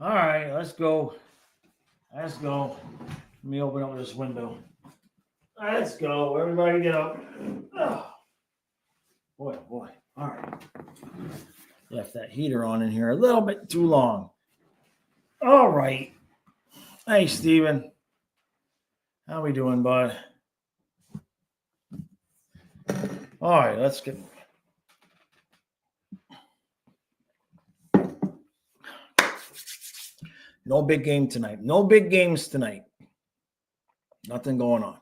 All right, let's go. Let's go. Let me open up this window. Let's go. Everybody get up. Oh, boy, oh boy. All right. Left that heater on in here a little bit too long. All right. Hey, Steven. How we doing, bud? All right, let's get. No big game tonight. No big games tonight. Nothing going on.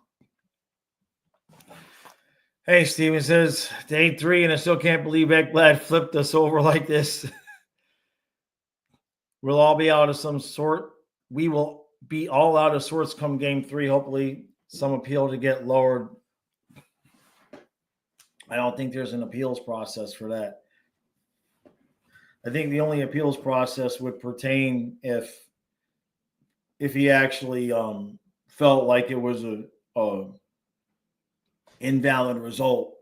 Hey, Steven says, day 3, and I still can't believe Ekblad flipped us over like this. We'll all be out of some sort. We will be all out of sorts come game 3. Hopefully, some appeal to get lowered. I don't think there's an appeals process for that. I think the only appeals process would pertain if he actually felt like it was a invalid result.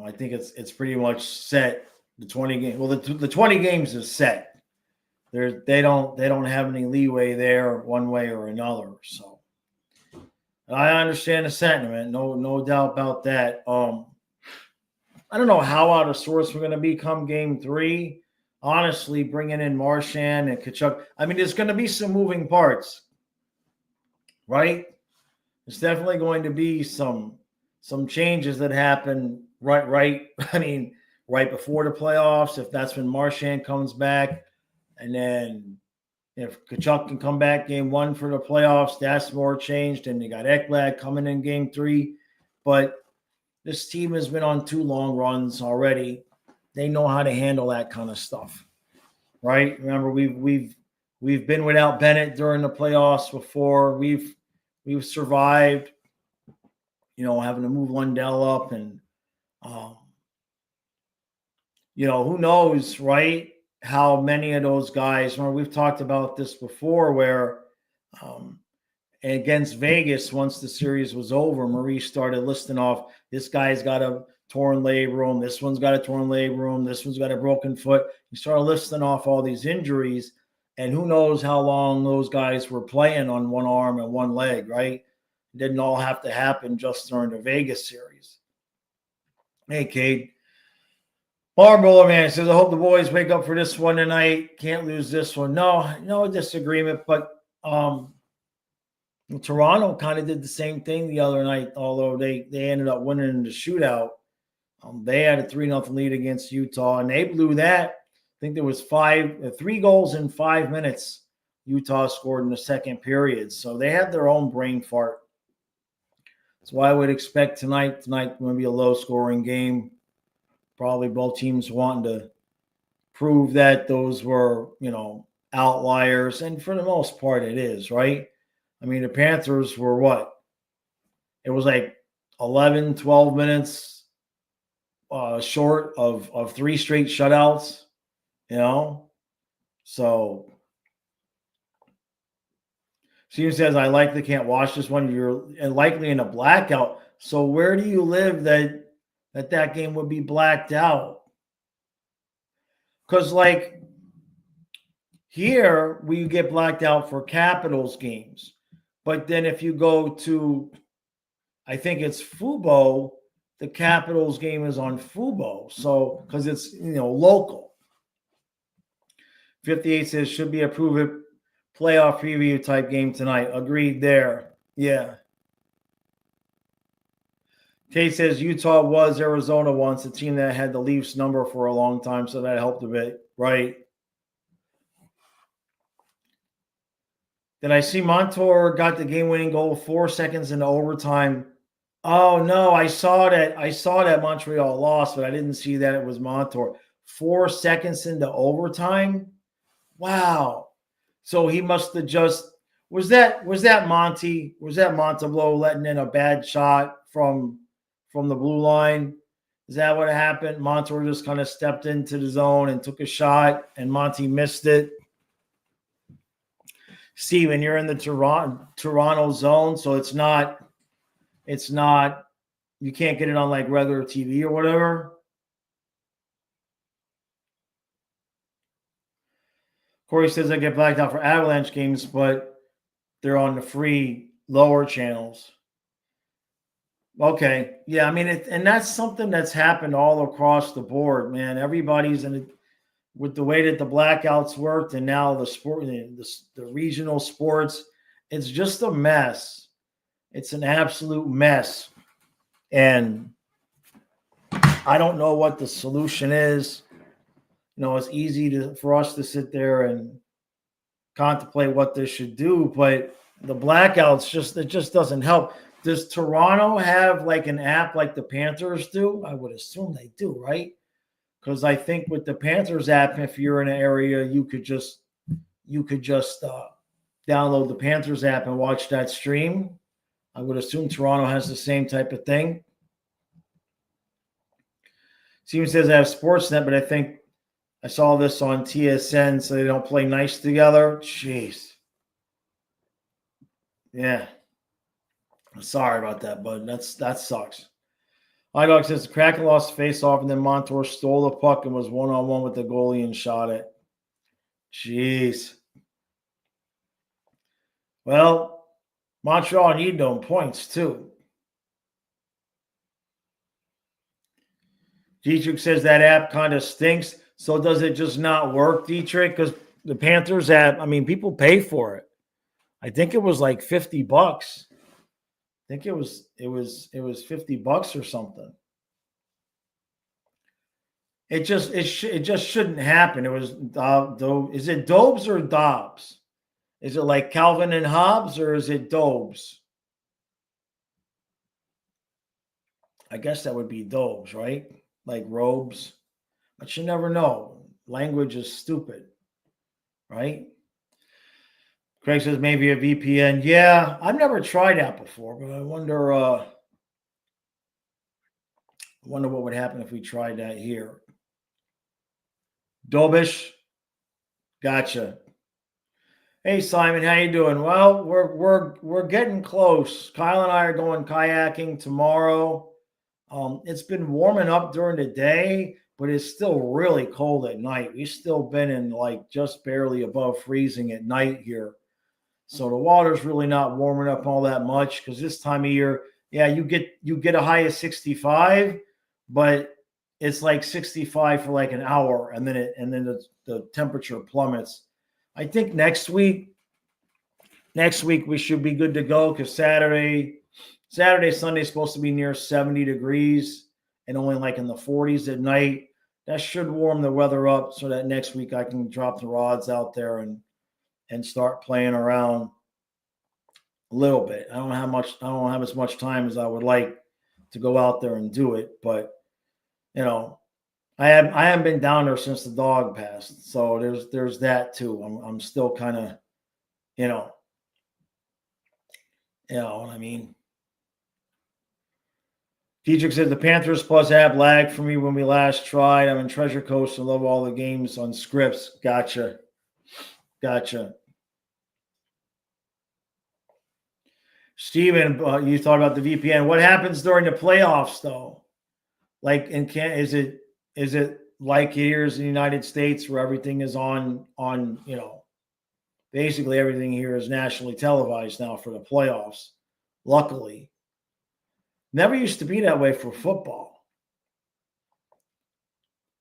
I think it's pretty much set. The 20 game. Well, the 20 games is set. They don't have any leeway there one way or another. So I understand the sentiment. No doubt about that. I don't know how out of sorts we're going to be come game 3. Honestly, bringing in Marchand and Kachuk. I mean, there's going to be some moving parts, right? There's definitely going to be some changes that happen right. I mean, right before the playoffs, if that's when Marchand comes back, and then if Kachuk can come back game 1 for the playoffs, that's more changed. And you got Ekblad coming in game 3, but this team has been on 2 long runs already. They know how to handle that kind of stuff, right? Remember, we've been without Bennett during the playoffs before. We've survived, having to move Lundell up, and who knows, right? How many of those guys? Remember, we've talked about this before, where against Vegas, once the series was over, Maurice started listing off, this guy's got a torn labrum, this one's got a torn labrum, this one's got a broken foot. He started listing off all these injuries, and who knows how long those guys were playing on one arm and one leg, right? It didn't all have to happen just during the Vegas series. Hey, Cade. Barbara man says, I hope the boys wake up for this one tonight. Can't lose this one. No disagreement, but Toronto kind of did the same thing the other night, although they ended up winning in the shootout. They had a 3-0 lead against Utah, and they blew that. I think there was 3 goals in 5 minutes Utah scored in the second period. So they had their own brain fart. That's why I would expect tonight going to be a low-scoring game. Probably both teams wanting to prove that those were, outliers. And for the most part, it is, right? I mean, the Panthers were what? It was like 11, 12 minutes short of 3 straight shutouts, So, Steven says, I likely can't watch this one. You're likely in a blackout. So where do you live that game would be blacked out? Because, like, here we get blacked out for Capitals games. But then if you go to, I think it's Fubo, the Capitals game is on Fubo. So, because it's, local. 58 says, should be a prove-it playoff preview type game tonight. Agreed there. Yeah. Kate says, Utah was Arizona once, a team that had the Leafs number for a long time, so that helped a bit, right? Did I see Montour got the game-winning goal 4 seconds into overtime? Oh, no, I saw that Montreal lost, but I didn't see that it was Montour. 4 seconds into overtime? Wow. So he must have just – was that Monty? Was that Montembeault letting in a bad shot from the blue line? Is that what happened? Montour just kind of stepped into the zone and took a shot, and Monty missed it. Steven, you're in the Toronto zone, so it's not you can't get it on like regular TV or whatever. Corey says I get blacked out for Avalanche games, but they're on the free lower channels. Okay. Yeah, I mean, and that's something that's happened all across the board, man. Everybody's in it with the way that the blackouts worked, and now the regional sports. It's just a mess. It's an absolute mess. And I don't know what the solution is. It's easy for us to sit there and contemplate what this should do, but the blackouts just doesn't help. Does Toronto have like an app like the Panthers do? I would assume they do, right? Because I think with the Panthers app, if you're in an area, you could just download the Panthers app and watch that stream. I would assume Toronto has the same type of thing. Steven says I have Sportsnet, but I think I saw this on TSN, so they don't play nice together. Jeez. Yeah. Sorry about that, bud. That sucks. iDog says the Kraken lost face off, and then Montour stole the puck and was one-on-one with the goalie and shot it. Jeez. Well, Montreal need them points, too. Dietrich says that app kind of stinks. So does it just not work, Dietrich? Because the Panthers app, I mean, people pay for it. I think it was like $50. I think it was $50 or something. It just shouldn't happen. It was is it Dobes or Dobbs? Is it like Calvin and Hobbes, or is it Dobes? I guess that would be Dobes, right? Like robes. But you never know. Language is stupid, right? Craig says maybe a VPN. Yeah, I've never tried that before, but I wonder what would happen if we tried that here. Dobish, gotcha. Hey Simon, how you doing? Well, we're getting close. Kyle and I are going kayaking tomorrow. It's been warming up during the day, but it's still really cold at night. We've still been in like just barely above freezing at night here. So the water's really not warming up all that much because this time of year, yeah, you get a high of 65, but it's like 65 for like an hour, and then the temperature plummets. I think next week we should be good to go because Saturday, Sunday is supposed to be near 70 degrees and only like in the 40s at night. That should warm the weather up so that next week I can drop the rods out there and start playing around a little bit. I don't have as much time as I would like to go out there and do it, but I haven't been down there since the dog passed. So there's that too. I'm still kind of, you know what I mean? Dietrich said the Panthers plus app lagged for me when we last tried. I'm in Treasure Coast and love all the games on scripts. Gotcha. Steven, you thought about the VPN. What happens during the playoffs, though? Like, is it like here in the United States where everything is on basically everything here is nationally televised now for the playoffs? Luckily, never used to be that way for football.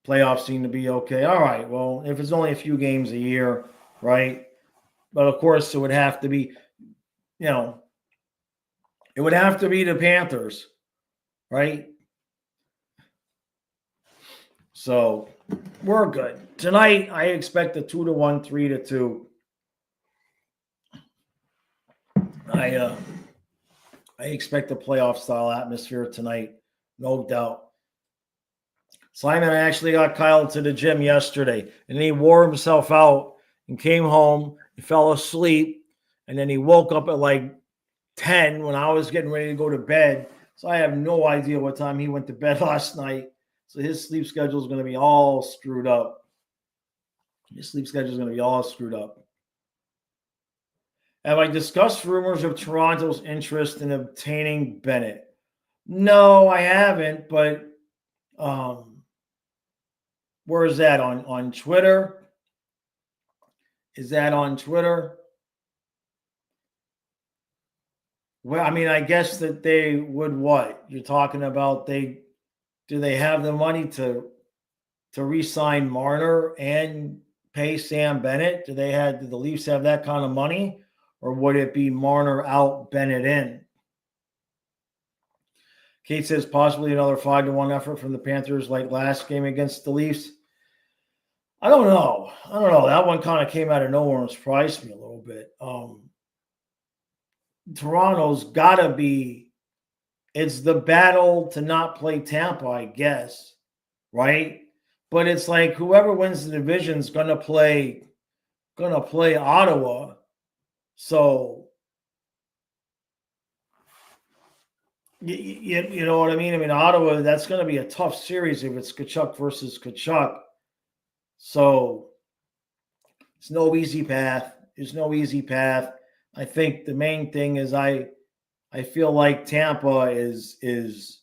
Playoffs seem to be okay. All right, well, if it's only a few games a year, right? But of course, it would have to be, it would have to be the Panthers, right? So we're good. Tonight, I expect a 2-1, 3-2. I expect a playoff style atmosphere tonight, no doubt. Simon, I actually got Kyle to the gym yesterday, and he wore himself out and came home. He fell asleep, and then he woke up at like 10 when I was getting ready to go to bed. So I have no idea what time he went to bed last night. So his sleep schedule is going to be all screwed up. Have I discussed rumors of Toronto's interest in obtaining Bennett? No, I haven't, but where is that? On Twitter? Is that on Twitter? Well, I mean, I guess that they would what? You're talking about do they have the money to re-sign Marner and pay Sam Bennett? Do the Leafs have that kind of money? Or would it be Marner out, Bennett in? Kate says possibly another 5-1 effort from the Panthers like last game against the Leafs. I don't know. That one kind of came out of nowhere and surprised me a little bit. Toronto's got to be – it's the battle to not play Tampa, I guess, right? But it's like whoever wins the division is going to play Ottawa. So – You know what I mean? I mean, Ottawa, that's going to be a tough series if it's Tkachuk versus Tkachuk. So it's no easy path. There's no easy path. I think the main thing is I feel like Tampa is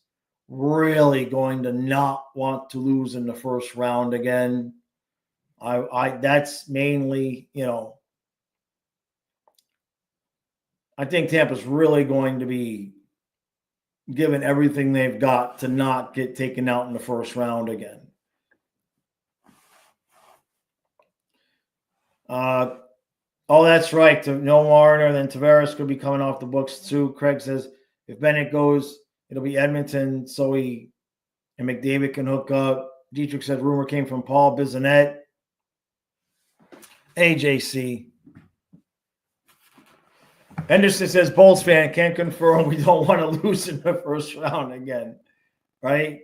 really going to not want to lose in the first round again. That's mainly, I think Tampa's really going to be given everything they've got to not get taken out in the first round again. That's right. No Marner, then Tavares could be coming off the books too. Craig says if Bennett goes, it'll be Edmonton, so and McDavid can hook up. Dietrich said rumor came from Paul Bissonnette. AJC. Henderson says, Bulls fan, can't confirm we don't want to lose in the first round again, right?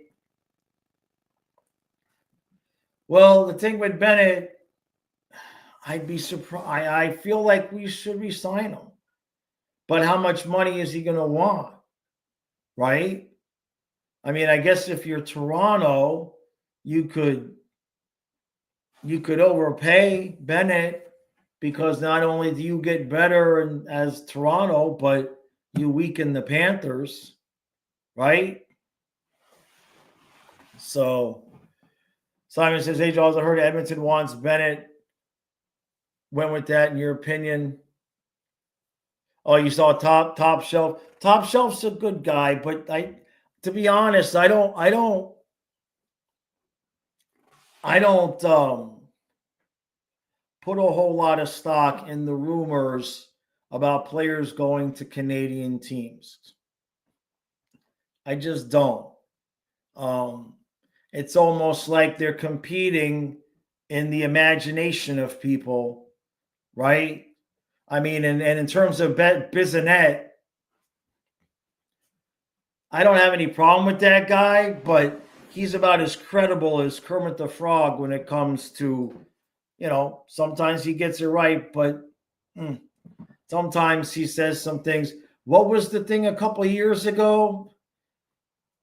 Well, the thing with Bennett, I'd be surprised. I feel like we should re-sign him. But how much money is he going to want, right? I mean, I guess if you're Toronto, you could overpay Bennett, because not only do you get better as Toronto, but you weaken the Panthers, right? So Simon says, hey, Jaws, I heard Edmonton wants Bennett. Went with that, in your opinion? Oh, you saw top shelf. Top shelf's a good guy, but to be honest, I don't put a whole lot of stock in the rumors about players going to Canadian teams. I just don't. It's almost like they're competing in the imagination of people, right? I mean, and in terms of Bissonnette, I don't have any problem with that guy, but he's about as credible as Kermit the Frog when it comes to, sometimes he gets it right, but sometimes he says some things. What was the thing a couple of years ago?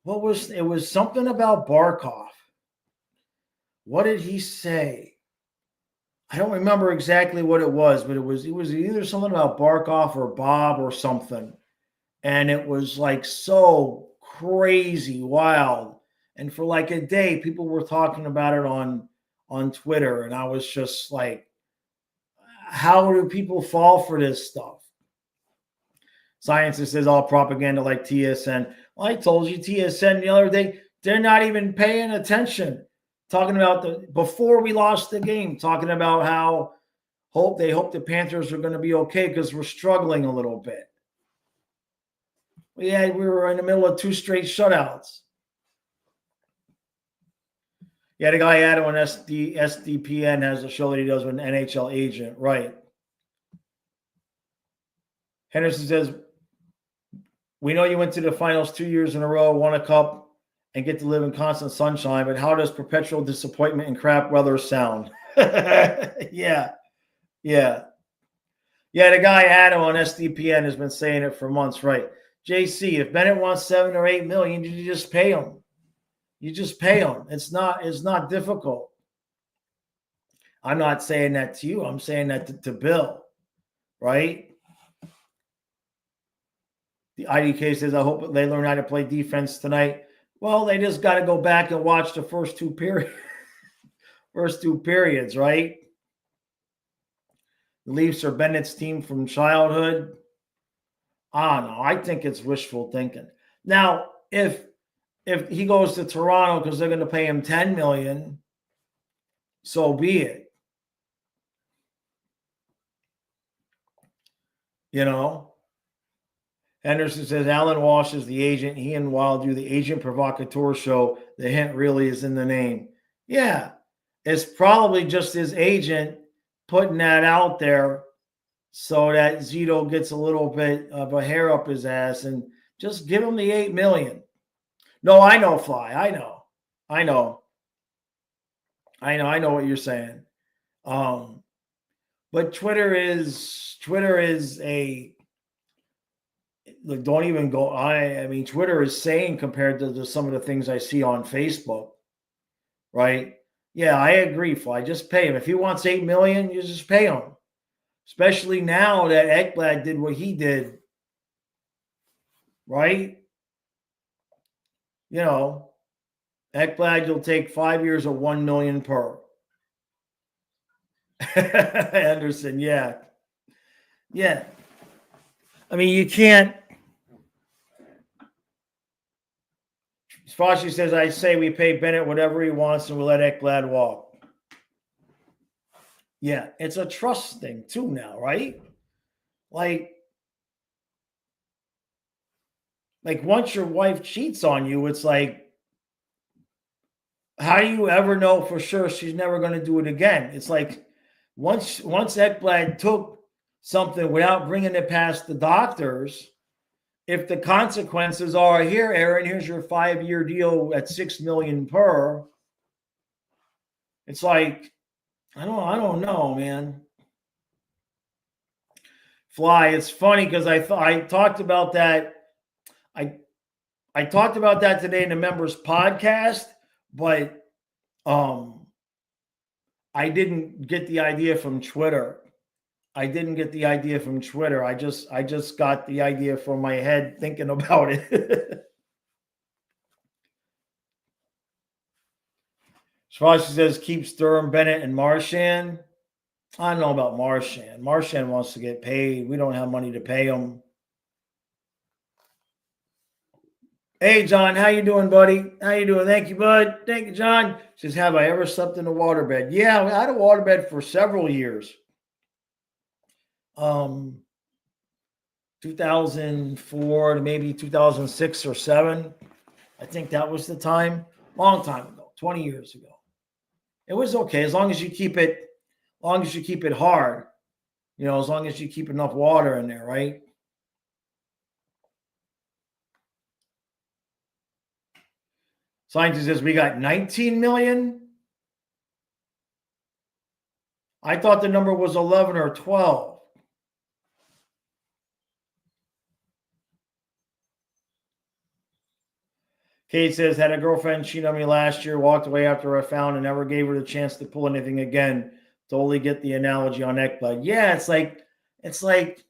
It was something about Barkov. What did he say? I don't remember exactly what it was, but it was either something about Barkov or Bob or something. And it was like so crazy, wild. And for like a day, people were talking about it on Twitter. And I was just like, how do people fall for this stuff? Scientist says all propaganda like TSN. Well, I told you TSN the other day, they're not even paying attention. Talking about before we lost the game, talking about how they hope the Panthers are going to be okay because we're struggling a little bit. We were in the middle of 2 straight shutouts. Yeah, the guy Adam on SDPN has a show that he does with an NHL agent, right? Henderson says, we know you went to the finals 2 years in a row, won a cup, and get to live in constant sunshine, but how does perpetual disappointment and crap weather sound? Yeah. The guy Adam on SDPN has been saying it for months, right? JC, if Bennett wants $7 or $8 million, you just pay him. You just pay him. It's not difficult. I'm not saying that to you. I'm saying that to Bill, right? The IDK says, I hope they learn how to play defense tonight. Well, they just got to go back and watch the first two periods, right? the Leafs are Bennett's team from childhood. I don't know. I think it's wishful thinking. Now, if he goes to Toronto because they're going to pay him $10 million, so be it. You know, Henderson says Alan Walsh is the agent. He and Wild do the agent provocateur show. The hint really is in the name. Yeah, it's probably just his agent putting that out there so that Zito gets a little bit of a hair up his ass and just give him the $8 million. No, I know, Fly. I know what you're saying. But Twitter is a, like, don't even go. I mean, Twitter is sane compared to some of the things I see on Facebook, right? Yeah, I agree, Fly. Just pay him. If he wants $8 million, you just pay him. Especially now that Ekblad did what he did, right? You know, Ekblad, you'll take 5 years of $1 million per. Anderson, yeah. I mean, you can't. Fauci says, I say we pay Bennett whatever he wants and we'll let Ekblad walk. Yeah, it's a trust thing too now, right? Like once your wife cheats on you, it's like, how do you ever know for sure she's never going to do it again? It's like once Ekblad took something without bringing it past the doctors, if the consequences are, here, Aaron, here's your 5-year deal at $6 million per, it's like, I don't know, man. Fly, it's funny because I talked about that. I talked about that today in the members podcast, but I didn't get the idea from Twitter. I just got the idea from my head thinking about it. Swashi says keep Sturm, Bennett, and Marchand. I don't know about Marchand. Marchand wants to get paid. We don't have money to pay him. Hey, John, how you doing, buddy? How you doing? Thank you, bud. Thank you, John. Says, have I ever slept in a waterbed? Yeah, I had a waterbed for several years. 2004 to maybe 2006 or 7. I think that was the time. Long time ago, 20 years ago. It was okay as long as you keep it hard. You know, as long as you keep enough water in there, right? Scientist says we got 19 million. I thought the number was 11 or 12. Kate says, had a girlfriend cheat on me last year, walked away after I found and never gave her the chance to pull anything again. Totally get the analogy on Ekblad. Yeah, it's like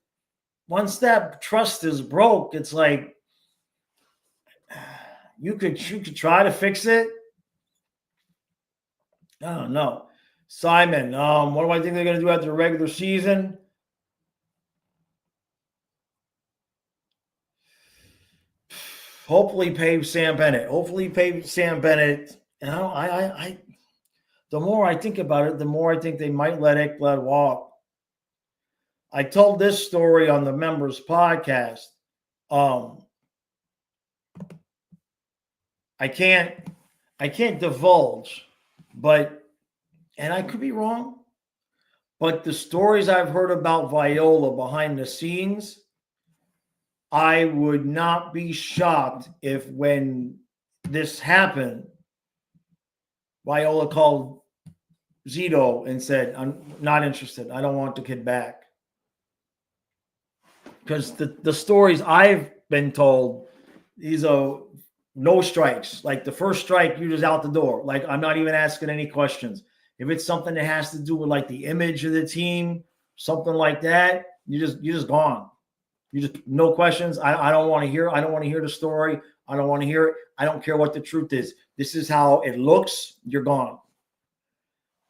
once that trust is broke, it's like you could try to fix it. I don't know. Simon, what do I think they're going to do after the regular season? Hopefully pay Sam Bennett. And I the more I think about it, the more I think they might let Ekblad walk. I told this story on the members podcast. I can't divulge, but, and I could be wrong, but the stories I've heard about Viola behind the scenes, I would not be shocked if when this happened, Viola called Zito and said, I'm not interested. I don't want the kid back. Because the stories I've been told, these are no strikes. Like the first strike, you're just out the door. Like I'm not even asking any questions. If it's something that has to do with like the image of the team, something like that, you're just gone. You just no questions. I don't want to hear. I don't want to hear the story. I don't want to hear it. I don't care what the truth is. This is how it looks. You're gone.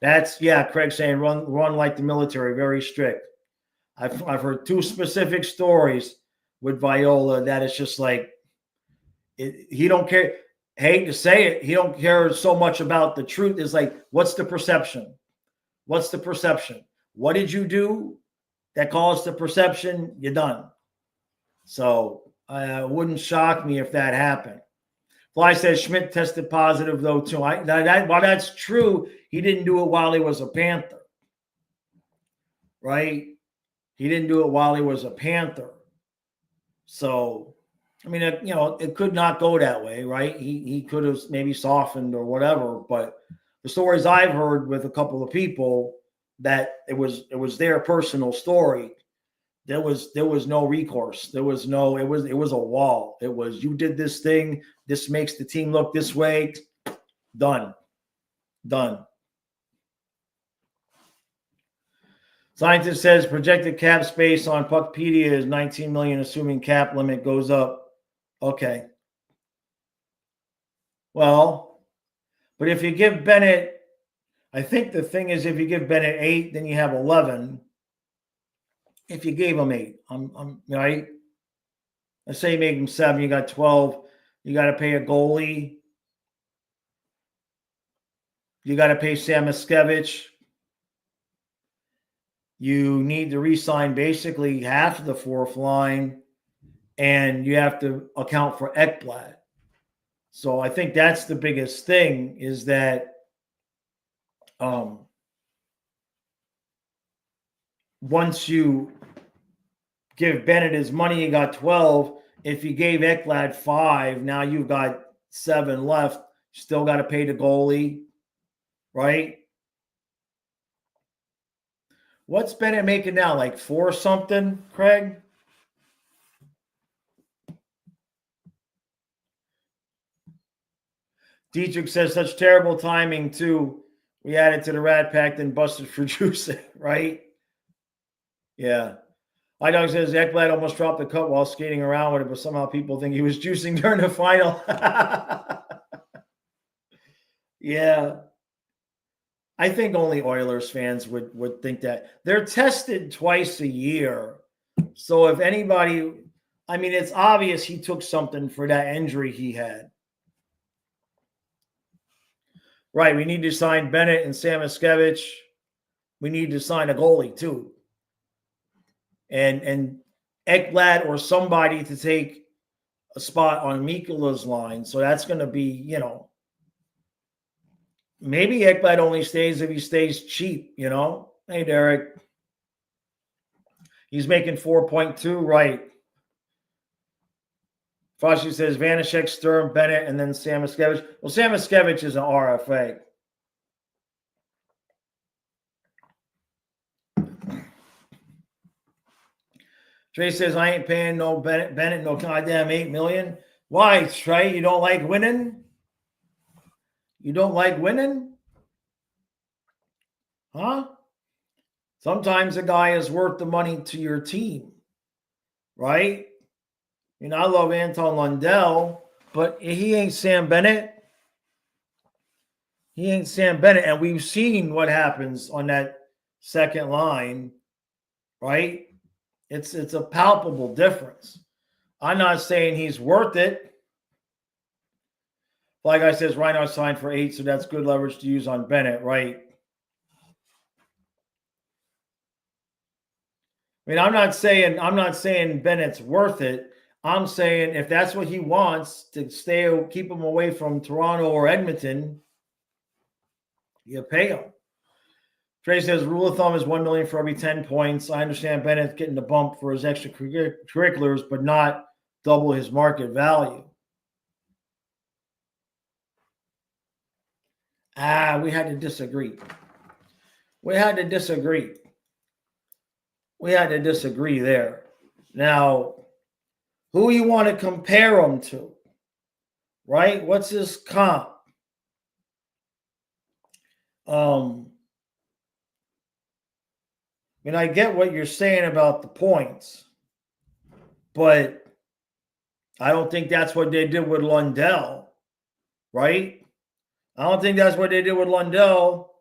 That's Craig saying run like the military, very strict. I've heard two specific stories with Viola that it's just like he don't care. Hate to say it, he don't care so much about the truth. It's like, what's the perception? What's the perception? What did you do that caused the perception? You're done. So it wouldn't shock me if that happened. Fly says Schmidt tested positive though too. While that's true, he didn't do it while he was a Panther, right? He didn't do it while he was a Panther. So, I mean, it could not go that way, right? He could have maybe softened or whatever. But the stories I've heard with a couple of people that it was their personal story. There was no recourse. There was no. It was a wall. It was, you did this thing. This makes the team look this way. Done. Scientist says projected cap space on Puckpedia is 19 million, assuming cap limit goes up. Okay. Well, but if you give Bennett, I think the thing is, if you give Bennett 8, then you have 11. If you gave him 8, I'm right. Let's say you make him 7, you got 12. You got to pay a goalie. You got to pay Sam Miskevich. You need to re-sign basically half of the fourth line, and you have to account for Ekblad. So I think that's the biggest thing, is that once you give Bennett his money, you got 12. If you gave Ekblad 5, now you've got 7 left. Still got to pay the goalie, right? What's Bennett making now? Like 4 something, Craig? Dietrich says such terrible timing too. We added to the Rat Pack, then busted for juicing, right? Yeah. iDog says Ekblad almost dropped the cup while skating around with it, but somehow people think he was juicing during the final. Yeah. I think only Oilers fans would think that. They're tested twice a year. So if anybody, I mean, it's obvious he took something for that injury he had. Right. We need to sign Bennett and Sam Miskevich. We need to sign a goalie too. And Ekblad or somebody to take a spot on Mikula's line. So that's going to be, maybe Ekblad only stays if he stays cheap, Hey, Derek. He's making 4.2, right? Fauci says Vanashek, Sturm, Bennett, and then Sam Miskevich. Well, Sam Miskevich is an RFA. Trey says, I ain't paying no Bennett no goddamn $8 million. Why, Trey? You don't like winning? You don't like winning? Huh? Sometimes a guy is worth the money to your team, right? I love Anton Lundell, but he ain't Sam Bennett. He ain't Sam Bennett. And we've seen what happens on that second line, right? It's a palpable difference. I'm not saying he's worth it. Like I says, Reinhardt signed for 8, so that's good leverage to use on Bennett, right? I mean, I'm not saying Bennett's worth it. I'm saying if that's what he wants to keep him away from Toronto or Edmonton, you pay him. Trey says rule of thumb is $1 million for every 10 points. I understand Bennett's getting the bump for his extracurriculars, but not double his market value. We had to disagree. We had to disagree there. Now, who you want to compare him to, right? What's his comp? I get what you're saying about the points, but I don't think that's what they did with Lundell, right? I don't think that's what they did with Lundell.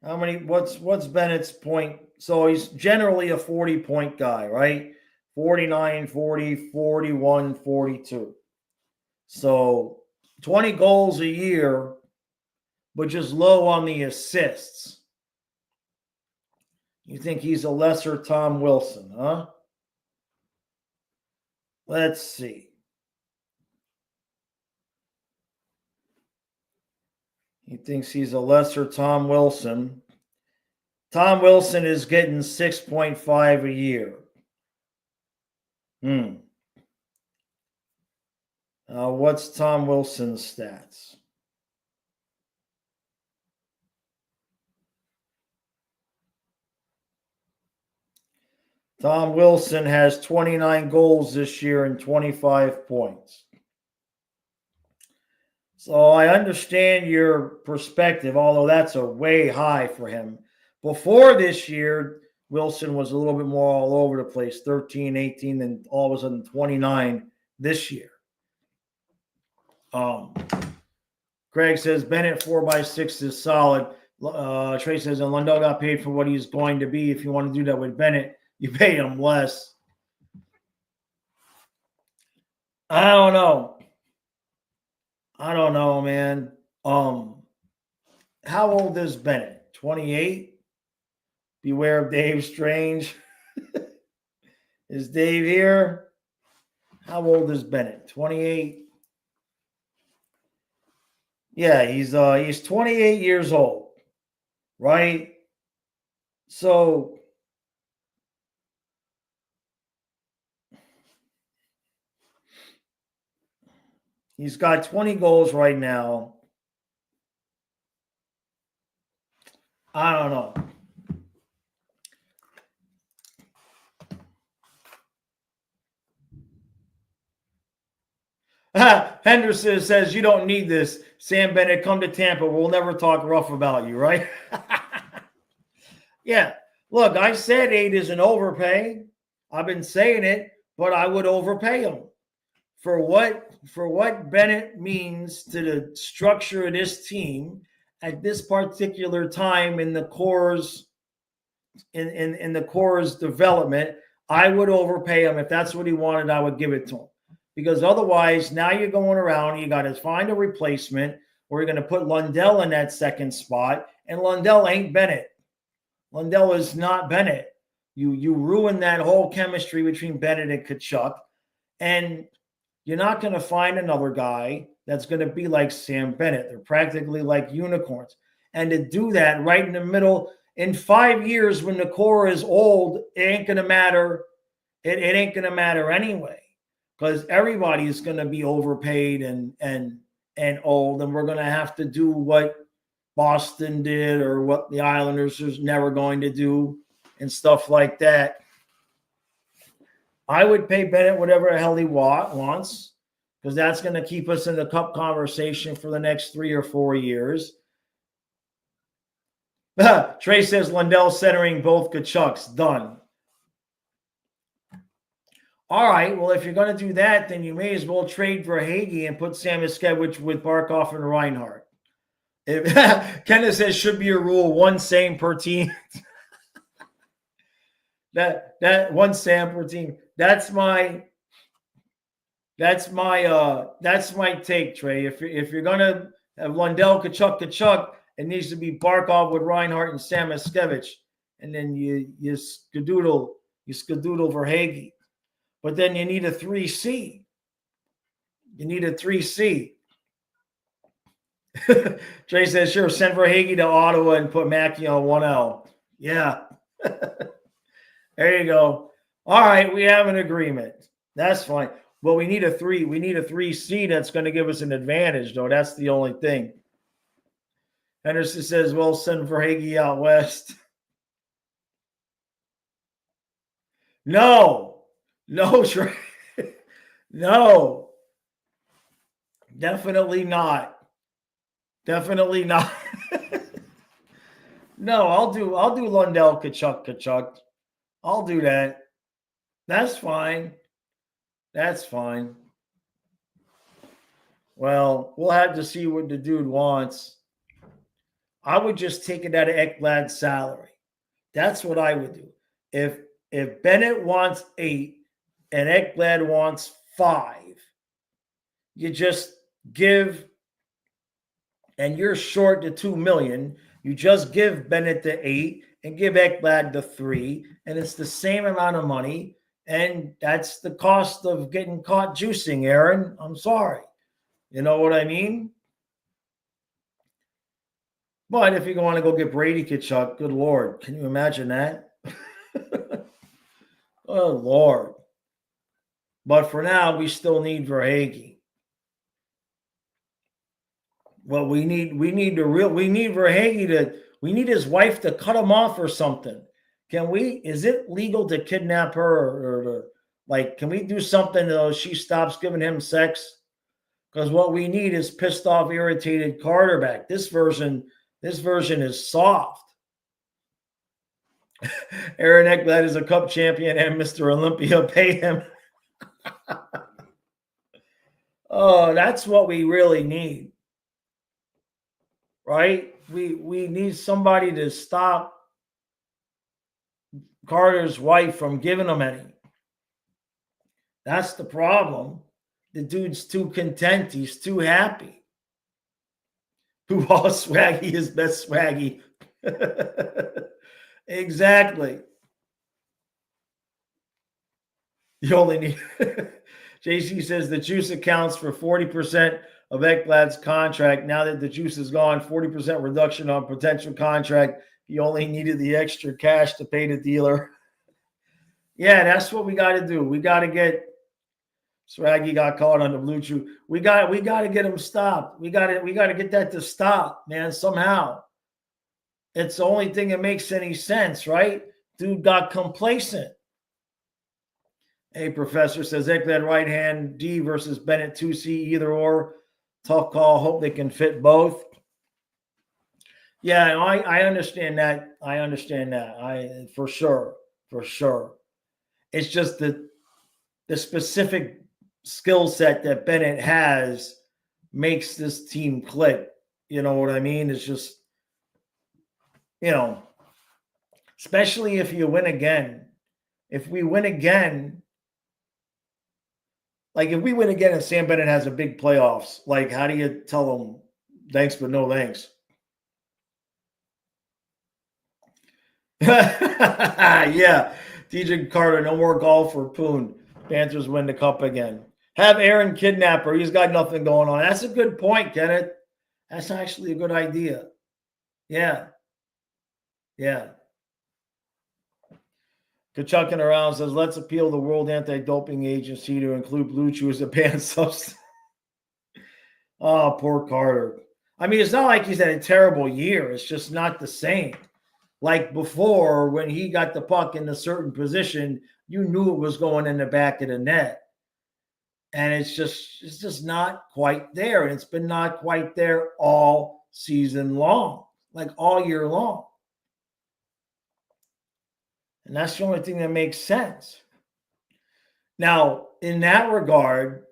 What's Bennett's point So he's generally a 40-point guy, right? 49, 40, 41, 42. So 20 goals a year, but just low on the assists. You think he's a lesser Tom Wilson, huh? Let's see. He thinks he's a lesser Tom Wilson. Tom Wilson is getting 6.5 a year. What's Tom Wilson's stats? Tom Wilson has 29 goals this year and 25 points. So I understand your perspective, although that's a way high for him. Before this year, Wilson was a little bit more all over the place, 13, 18, and all of a sudden 29 this year. Craig says Bennett 4x6 is solid. Trey says, and Lundell got paid for what he's going to be. If you want to do that with Bennett, you pay him less. I don't know, man. How old is Bennett? 28? Beware of Dave Strange. Is Dave here? How old is Bennett? 28? Yeah, he's 28 years old, right? So he's got 20 goals right now. I don't know. Henderson says, you don't need this. Sam Bennett, come to Tampa. We'll never talk rough about you, right? Yeah. Look, I said 8 is an overpay. I've been saying it, but I would overpay him. For what Bennett means to the structure of this team at this particular time in the core's in the core's development, I would overpay him. If that's what he wanted, I would give it to him. Because otherwise, now you're going around, you got to find a replacement, or you're going to put Lundell in that second spot, and Lundell ain't Bennett. Lundell is not Bennett. You ruin that whole chemistry between Bennett and Tkachuk, and you're not going to find another guy that's going to be like Sam Bennett. They're practically like unicorns. And to do that right in the middle, in 5 years when the core is old, it ain't going to matter. It ain't going to matter anyway, because everybody is going to be overpaid and old, and we're going to have to do what Boston did or what the Islanders is never going to do and stuff like that. I would pay Bennett whatever the hell he wants, because that's going to keep us in the cup conversation for the next 3 or 4 years. Trey says Lundell centering both Tkachuks. Done. All right, well, if you're going to do that, then you may as well trade for Hagee and put Sam Iskevich with Barkov and Reinhart. Kenneth says should be a rule, one Sam per team. that one Sam per team. That's my take, Trey. If you're gonna have Lundell, Tkachuk, it needs to be Barkov with Reinhart and Sam Iskevich, and then you skadoodle for Hagee. But then you need a 3C. You need a 3C. Trey says, sure, send for Hagee to Ottawa and put Mackey on 1L. Yeah. There you go. All right, we have an agreement. That's fine. Well, we need a 3C that's going to give us an advantage, though. That's the only thing. Henderson says, well, send for Hagee out west. No, Trey. No. Definitely not. No, I'll do Lundell, Tkachuk. I'll do that. That's fine. Well, we'll have to see what the dude wants. I would just take it out of Ekblad's salary. That's what I would do. If Bennett wants 8 and Ekblad wants 5, you just give, and you're short the $2 million. You just give Bennett the 8 and give Ekblad the 3, and it's the same amount of money. And that's the cost of getting caught juicing, Aaron. I'm sorry. You know what I mean? But if you want to go get Brady Kachuk, good Lord, can you imagine that? Oh, Lord. But for now, we still need Verhaeghe. Well, we need Verhaeghe we need his wife to cut him off or something. Is it legal to kidnap her or can we do something so she stops giving him sex? Because what we need is pissed off, irritated quarterback. This version is soft. Aaron Ekblad is a Cup champion and Mr. Olympia. Pay him. Oh, that's what we really need. Right? We need somebody to stop Carter's wife from giving him any. That's the problem. The dude's too content. He's too happy. Who all swaggy is best swaggy. Exactly. You only need JC says the juice accounts for 40% of Ekblad's contract. Now that the juice is gone, 40% reduction on potential contract. He only needed the extra cash to pay the dealer. Yeah, that's what we got to do. We got to get Swaggy got caught on the blue chew. We got to get him stopped. We got to get that to stop, man, somehow. It's the only thing that makes any sense, right? Dude got complacent. Hey, Professor says Ekblad right hand D versus Bennett 2C, either or. Tough call. Hope they can fit both. Yeah, I understand that. I understand that. For sure. It's just the specific skill set that Bennett has makes this team click. You know what I mean? It's just, especially if you win again. If we win again, if we win again and Sam Bennett has a big playoffs, how do you tell him thanks but no thanks? Yeah. DJ Carter, no more golf for Poon. Panthers win the cup again. Have Aaron kidnap her. He's got nothing going on. That's a good point, Kenneth. That's actually a good idea. Yeah. Kachuk and around says, let's appeal the World Anti-Doping Agency to include Blue Chew as a banned substance. Oh, poor Carter. I mean, it's not like he's had a terrible year. It's just not the same. Like before, when he got the puck in a certain position, you knew it was going in the back of the net. And it's just not quite there. And it's been not quite there all season long, all year long. And that's the only thing that makes sense. Now, in that regard,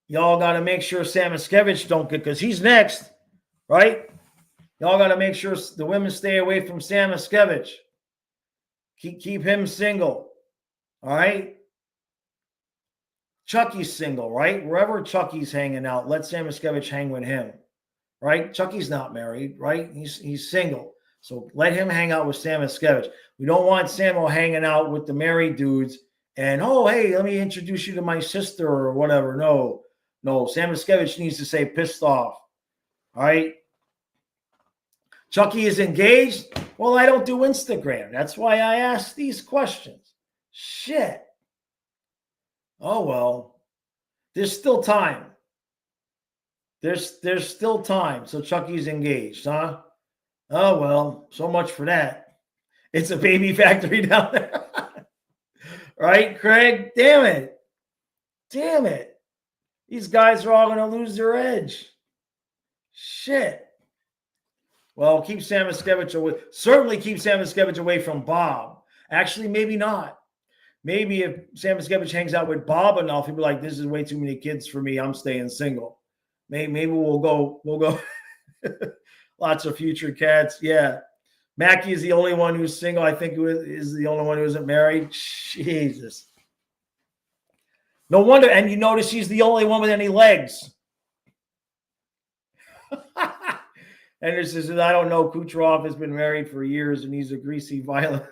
y'all got to make sure Samoskevich don't get, because he's next, right? Y'all got to make sure the women stay away from Samoskevich. Keep him single, all right? Chucky's single, right? Wherever Chucky's hanging out, let Samoskevich hang with him, right? Chucky's not married, right? He's single. So let him hang out with Samoskevich. We don't want Samo hanging out with the married dudes and, oh, hey, let me introduce you to my sister or whatever. No, Samoskevich needs to say pissed off, all right? Chucky is engaged. Well, I don't do Instagram. That's why I ask these questions. Shit. Oh, well, there's still time. There's still time. So Chucky's engaged, huh? Oh, well, so much for that. It's a baby factory down there. Right, Craig? Damn it. These guys are all going to lose their edge. Shit. Well, keep Samoskevich away. Certainly keep Samoskevich away from Bob. Actually, maybe not. Maybe if Samoskevich hangs out with Bob enough, he'll be like, this is way too many kids for me. I'm staying single. Maybe we'll go. Lots of future cats. Yeah. Mackie is the only one who's single. I think is the only one who isn't married. Jesus. No wonder. And you notice she's the only one with any legs. And it says, I don't know. Kucherov has been married for years and he's a greasy, violent.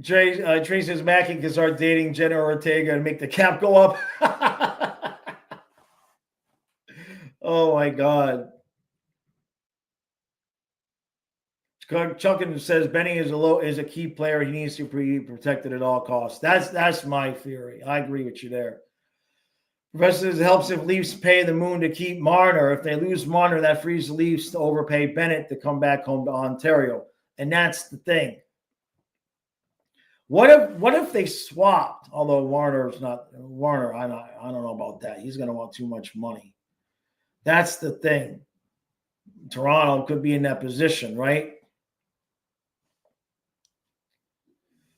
Trey says Mackie can start dating Jenna Ortega and make the cap go up. Oh my God. Chunkin says Benny is a key player. He needs to be protected at all costs. That's my theory. I agree with you there. Professor says it helps if Leafs pay the Moon to keep Marner. If they lose Marner, that frees the Leafs to overpay Bennett to come back home to Ontario. And that's the thing. What if they swapped? Although Warner's not Warner, I don't know about that. He's going to want too much money. That's the thing. Toronto could be in that position, right?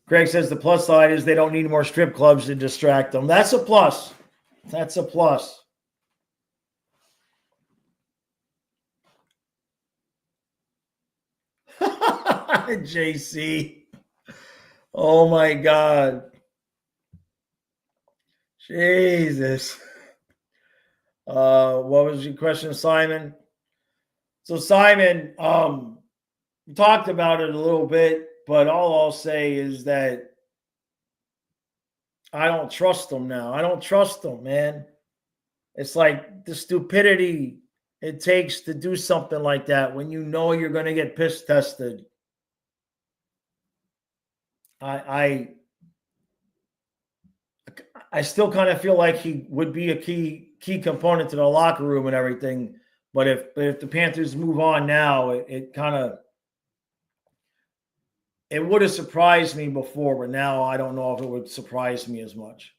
Craig says the plus side is they don't need more strip clubs to distract them. That's a plus. That's a plus. JC. Oh my God. Jesus. What was your question, Simon? So Simon, we talked about it a little bit, but all I'll say is that I don't trust them now. I don't trust them, man. It's like the stupidity it takes to do something like that when you know you're going to get piss tested. I still kind of feel like he would be a key component to the locker room and everything. But if the Panthers move on now, it would have surprised me before, but now I don't know if it would surprise me as much.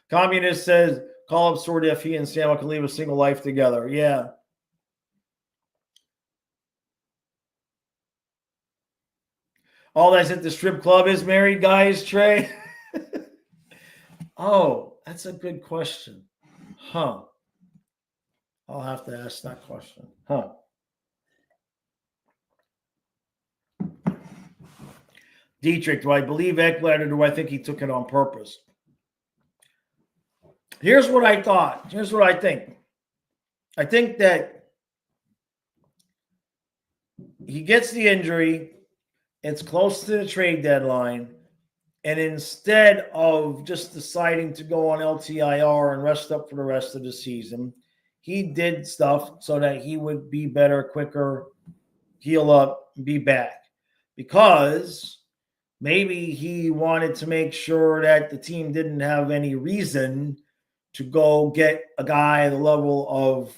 Communist says, call up Sword if he and Sam can live a single life together. Yeah. All that's at the strip club is married guys, Trey? Oh, that's a good question. Huh. I'll have to ask that question. Huh. Dietrich, do I believe Ekblad or do I think he took it on purpose? Here's what I thought. Here's what I think. I think that he gets the injury. It's close to the trade deadline. And instead of just deciding to go on LTIR and rest up for the rest of the season, he did stuff so that he would be better, quicker, heal up, and be back. Because maybe he wanted to make sure that the team didn't have any reason to go get a guy the level of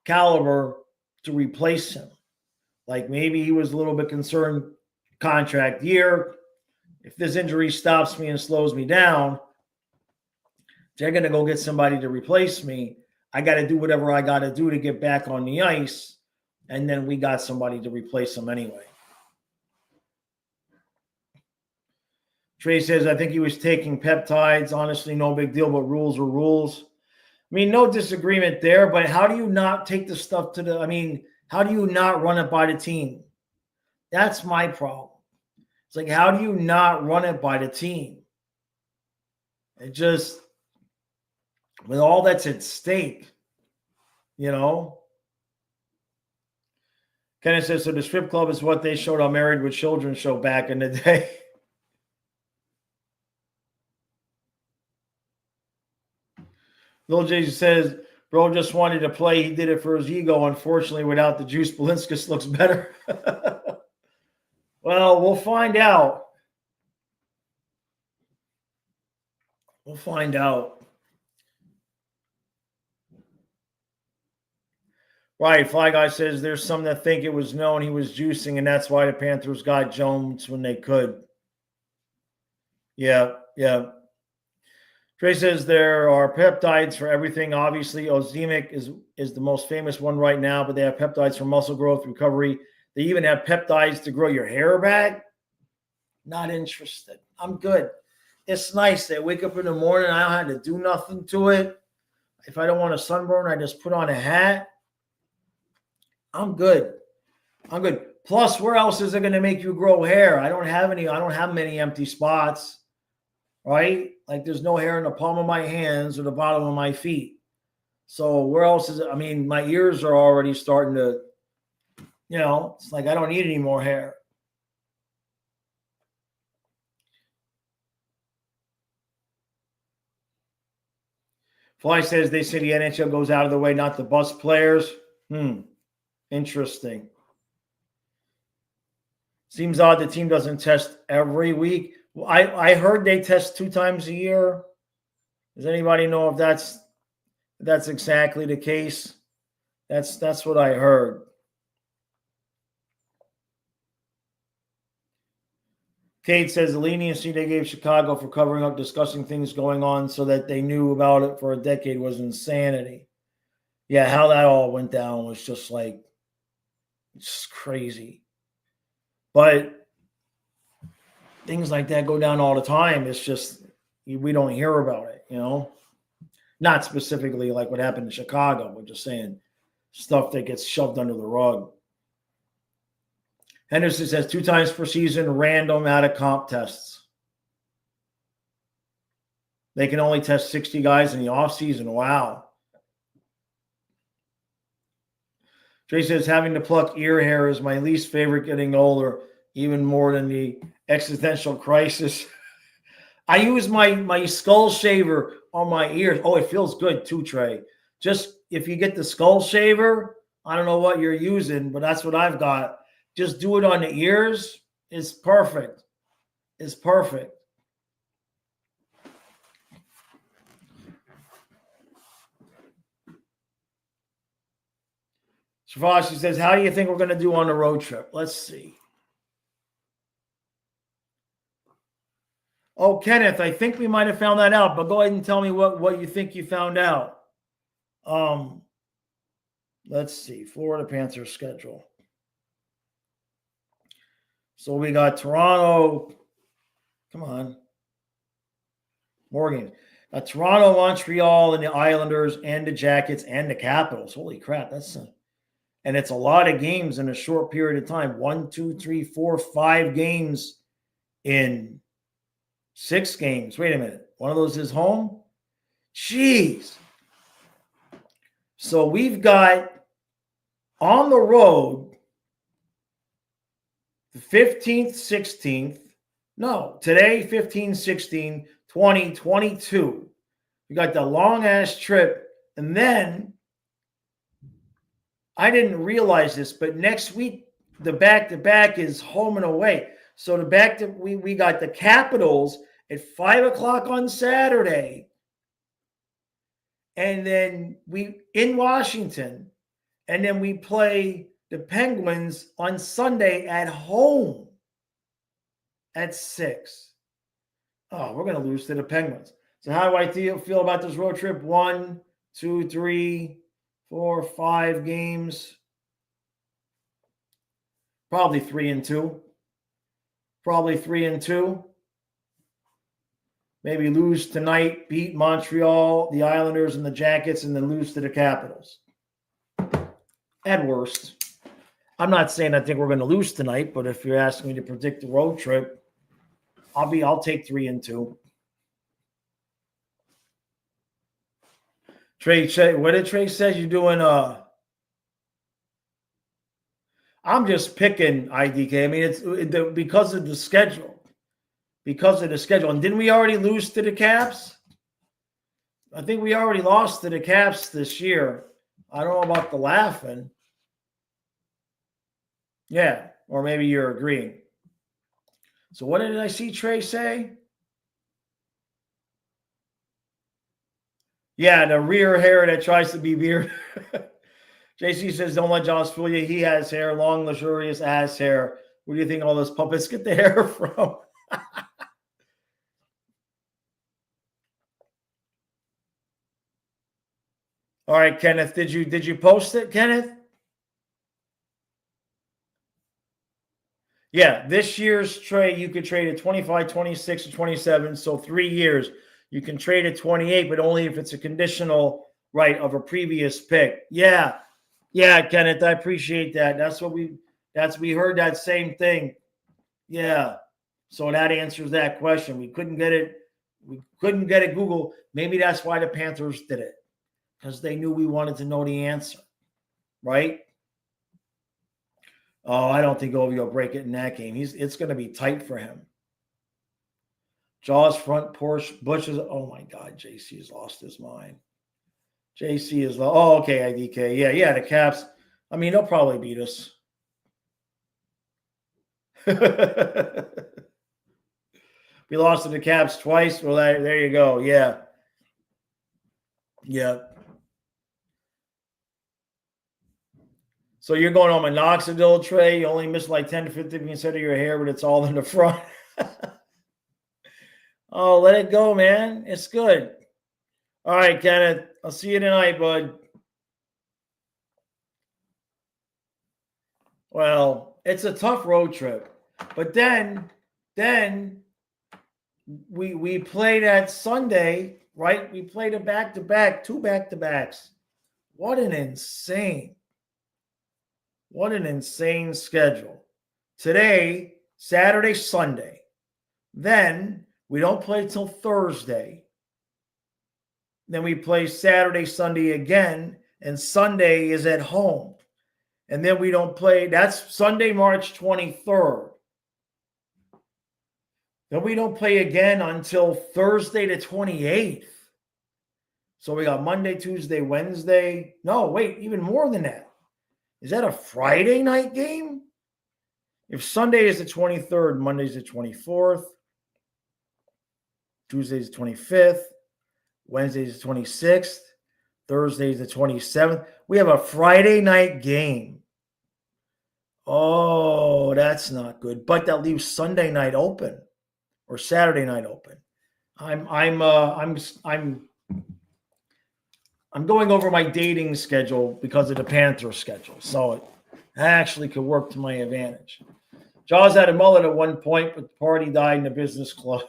caliber to replace him. Like maybe he was a little bit concerned contract year. If this injury stops me and slows me down, they're going to go get somebody to replace me. I got to do whatever I got to do to get back on the ice. And then we got somebody to replace him anyway. Trey says, I think he was taking peptides. Honestly, no big deal, but rules are rules. I mean, no disagreement there, but how do you not take the stuff to the, I mean, how do you not run it by the team? That's my problem. It's like, how do you not run it by the team? It just, with all that's at stake, you know? Kenneth says, so the strip club is what they showed on Married with Children show back in the day. Lil J says, bro just wanted to play. He did it for his ego. Unfortunately, without the juice, Belinskas looks better. Well, we'll find out. We'll find out. Right, Fly Guy says there's some that think it was known he was juicing, and that's why the Panthers got Jones when they could. Yeah. Trey says there are peptides for everything. Obviously, Ozemic is the most famous one right now, but they have peptides for muscle growth, recovery. They even have peptides to grow your hair back. Not interested. I'm good. It's nice. They wake up in the morning. I don't have to do nothing to it. If I don't want a sunburn, I just put on a hat. I'm good. I'm good. Plus, where else is it going to make you grow hair? I don't have any. I don't have many empty spots, right? Like there's no hair in the palm of my hands or the bottom of my feet. So where else is it? I mean, my ears are already starting to, it's like I don't need any more hair. Fly says they say the NHL goes out of the way not to bust players. Interesting. Seems odd the team doesn't test every week. I heard they test 2 times a year. Does anybody know if that's exactly the case? That's what I heard. Kate says the leniency they gave Chicago for covering up discussing things going on so that they knew about it for a decade was insanity. Yeah, how that all went down was just like, just crazy. But things like that go down all the time. It's just, we don't hear about it, Not specifically like what happened in Chicago. We're just saying stuff that gets shoved under the rug. Henderson says 2 times per season, random out of comp tests. They can only test 60 guys in the offseason. Wow. Trey says having to pluck ear hair is my least favorite getting older, even more than the existential crisis. I use my skull shaver on my ears. Oh, it feels good too, Trey. Just if you get the skull shaver, I don't know what you're using, but that's what I've got. Just do it on the ears. It's perfect. It's perfect. Shavashi says, how do you think we're going to do on the road trip? Let's see. Oh, Kenneth, I think we might have found that out, but go ahead and tell me what you think you found out. Let's see. Florida Panthers schedule. So we got Toronto. Come on. Morgan. Toronto, Montreal, and the Islanders, and the Jackets, and the Capitals. Holy crap. And it's a lot of games in a short period of time. 1, 2, 3, 4, 5 games in 6 games. Wait a minute. One of those is home? Jeez. So we've got on the road the 15th, 16th. No, today, 15, 16, 20, 22. We got the long-ass trip. And then, I didn't realize this, but next week, the back-to-back is home and away. So we got the Capitals at 5 o'clock on Saturday. And then we in Washington. And then we play the Penguins on Sunday at home at 6. Oh, we're going to lose to the Penguins. So how do I feel about this road trip? 1, 2, 3, 4, 5 games. Probably 3-2. Probably 3-2. Maybe lose tonight, beat Montreal, the Islanders, and the Jackets, and then lose to the Capitals. At worst. I'm not saying I think we're going to lose tonight, but if you're asking me to predict the road trip, I'll take 3-2. Trey, what did Trey say? You're doing I'm just picking IDK. I mean, it's because of the schedule. Because of the schedule. And didn't we already lose to the Caps? I think we already lost to the Caps this year. I don't know about the laughing. Yeah, or maybe you're agreeing. So what did I see Trey say? Yeah, the rear hair that tries to be beard. JC says, don't let Josh fool you. He has hair, long, luxurious ass hair. Where do you think all those puppets get the hair from? All right, Kenneth, did you post it, Kenneth? Yeah, this year's trade, you could trade at 25, 26, or 27. So 3 years. You can trade at 28, but only if it's a conditional right, of a previous pick. Yeah. Yeah, Kenneth, I appreciate that. We heard that same thing. Yeah. So that answers that question. We couldn't get it. We couldn't get it Google. Maybe that's why the Panthers did it. Because they knew we wanted to know the answer. Right? Oh, I don't think Ovi will break it in that game. It's going to be tight for him. Jaws front porch bushes. Oh my God, JC has lost his mind. JC is okay, IDK. Yeah, the Caps. I mean, they'll probably beat us. We lost to the Caps twice. Well, there you go. Yeah. So you're going on minoxidil, Trey. You only miss like 10 to 15% of your hair, but it's all in the front. Oh, let it go, man. It's good. All right, Kenneth. I'll see you tonight, bud. Well, it's a tough road trip. But then we played at Sunday, right? We played a back-to-back, 2 back-to-backs. What an insane schedule. Today, Saturday, Sunday. Then we don't play till Thursday. Then we play Saturday, Sunday again, and Sunday is at home. And then we don't play. That's Sunday, March 23rd. Then we don't play again until Thursday the 28th. So we got Monday, Tuesday, Wednesday. No, wait, even more than that. Is that a Friday night game? If Sunday is the 23rd, Monday's the 24th, Tuesday's the 25th, Wednesday's the 26th, Thursday's the 27th. We have a Friday night game. Oh, that's not good. But that leaves Sunday night open or Saturday night open. I'm going over my dating schedule because of the Panther schedule. So it actually could work to my advantage. Jaws had a mullet at one point, but the party died in the business club.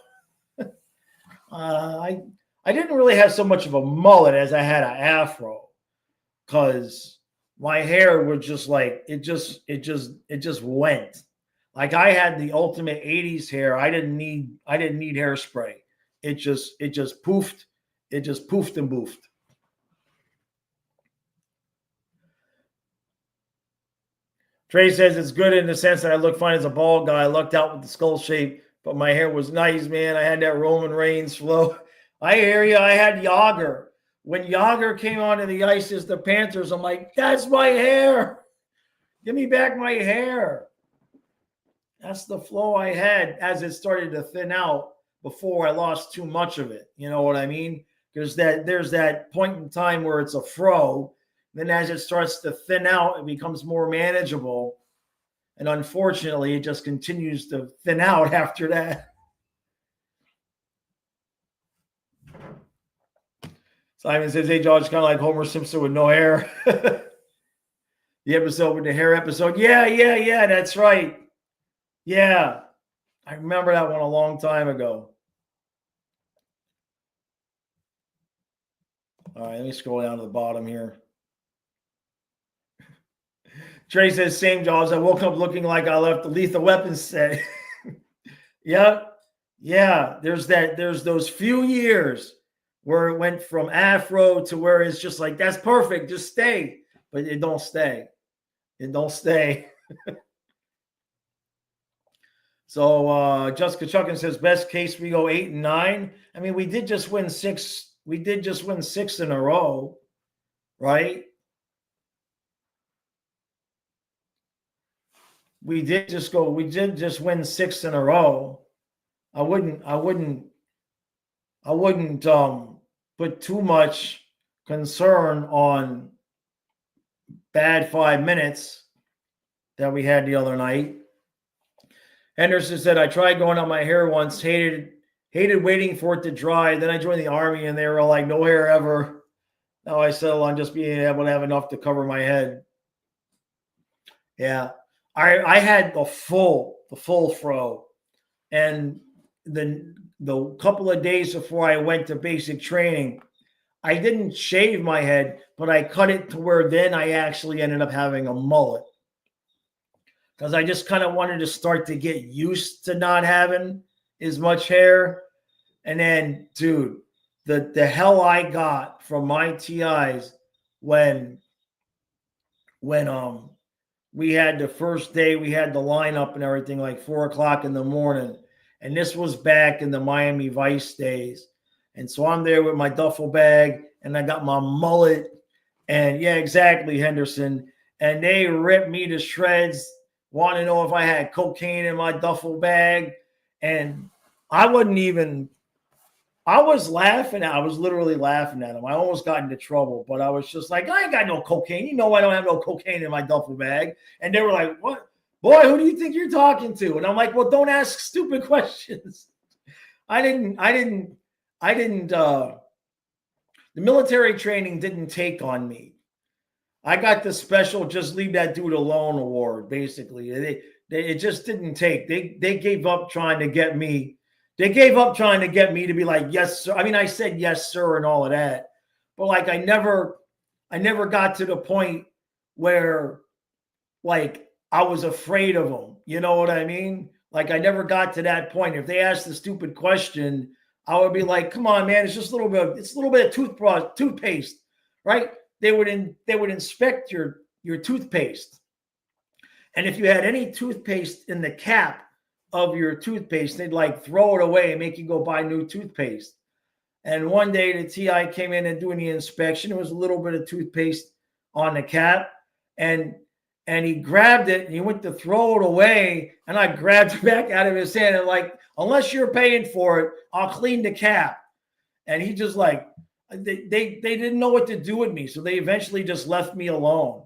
I didn't really have so much of a mullet as I had an afro because my hair was just like it just went. Like I had the ultimate 80s hair. I didn't need hairspray. It just poofed. It just poofed and boofed. Trey says it's good in the sense that I look fine as a bald guy. I lucked out with the skull shape, but my hair was nice, man. I had that Roman Reigns flow. I hear you. I had Yager. When Yager came onto the ice as the Panthers, I'm like, that's my hair. Give me back my hair. That's the flow I had as it started to thin out before I lost too much of it. You know what I mean? Because there's that point in time where it's a fro. Then as it starts to thin out, it becomes more manageable. And unfortunately, it just continues to thin out after that. Simon says, hey, George, kind of like Homer Simpson with no hair. The episode with the hair episode. Yeah, that's right. Yeah, I remember that one a long time ago. All right, let me scroll down to the bottom here. Trey says, same Jaws. I woke up looking like I left the Lethal Weapons set. Yep. Yeah, there's those few years where it went from afro to where it's just like, that's perfect, just stay. But it don't stay. It don't stay. So Jessica Chuckin says, best case we go 8-9. I mean, we did just win 6. We did just win 6 in a row, right? We did just win 6 in a row. I wouldn't put too much concern on bad 5 minutes that we had the other night. Henderson said, I tried going on my hair once, hated waiting for it to dry. Then I joined the Army and they were like, no hair ever. Now I settle on just being able to have enough to cover my head. Yeah. I had the full fro. And the couple of days before I went to basic training, I didn't shave my head, but I cut it to where then I actually ended up having a mullet because I just kind of wanted to start to get used to not having as much hair. And then, dude, the hell I got from my TIs when when we had the first day, we had the lineup and everything like 4 o'clock in the morning. And this was back in the Miami Vice days. And so I'm there with my duffel bag and I got my mullet. And yeah, exactly, Henderson. And they ripped me to shreds, wanting to know if I had cocaine in my duffel bag. And I wasn't even, I was laughing. I was literally laughing at them. I almost got into trouble, but I was just like, I ain't got no cocaine. You know, I don't have no cocaine in my duffel bag. And they were like, what? Boy, who do you think you're talking to? And I'm like, well, don't ask stupid questions. The military training didn't take on me. I got the special just leave that dude alone award, basically. It just didn't take. They gave up trying to get me. They gave up trying to get me to be like, yes, sir. I mean, I said yes, sir, and all of that. But like I never got to the point where like I was afraid of them. You know what I mean? Like I never got to that point. If they asked the stupid question, I would be like, come on, man, it's just a little bit of toothpaste, right? They would inspect your toothpaste. And if you had any toothpaste in the cap of your toothpaste, they'd like throw it away and make you go buy new toothpaste. And one day the TI came in and doing the inspection. There was a little bit of toothpaste on the cap. And he grabbed it and he went to throw it away. And I grabbed it back out of his hand and like, unless you're paying for it, I'll clean the cap. And he just like, they didn't know what to do with me. So they eventually just left me alone.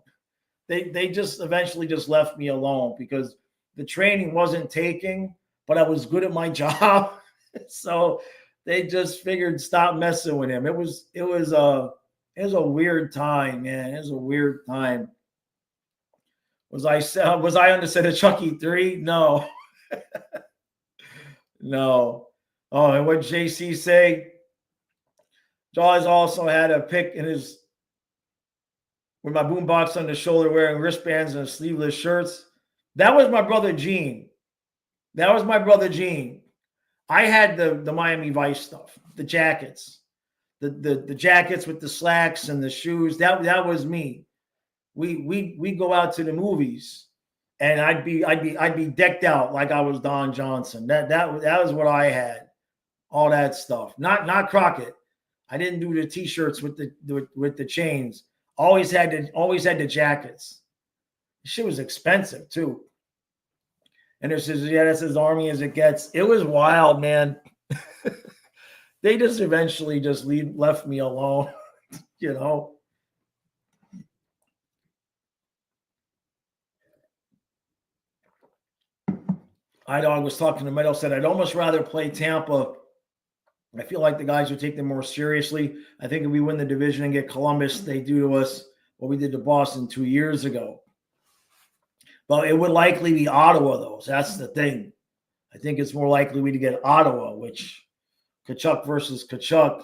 They just eventually just left me alone because the training wasn't taking, but I was good at my job. So they just figured stop messing with him. It was a weird time, man. It was a weird time. Was I on the set of Chucky 3? No. No. Oh, and what JC say? Jaws also had a pic in his with my boombox on the shoulder, wearing wristbands and sleeveless shirts. That was my brother Gene. I had the Miami Vice stuff, the jackets, the jackets with the slacks and the shoes. That was me. We go out to the movies, and I'd be decked out like I was Don Johnson. That was what I had. All that stuff. Not Crockett. I didn't do the t-shirts with the chains. Always had the jackets. Shit was expensive too. And it says, yeah, that's as army as it gets. It was wild, man. They just eventually just left me alone, you know. iDog was talking to Meadow, said, I'd almost rather play Tampa. I feel like the guys would take them more seriously. I think if we win the division and get Columbus, they do to us what we did to Boston 2 years ago. But it would likely be Ottawa, though. So that's the thing. I think it's more likely we to get Ottawa, which Tkachuk versus Tkachuk,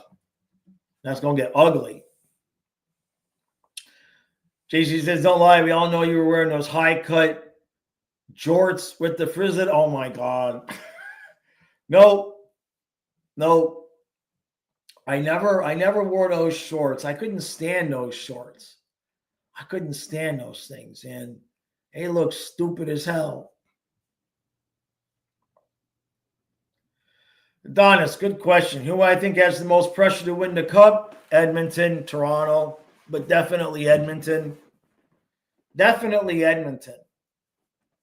that's going to get ugly. JC says, don't lie. We all know you were wearing those high-cut jorts with the frizzed. Oh, my God. No. I never wore those shorts. I couldn't stand those shorts. I couldn't stand those things. And they look stupid as hell. Adonis, good question. Who I think has the most pressure to win the cup? Edmonton, Toronto, but definitely Edmonton. Definitely Edmonton.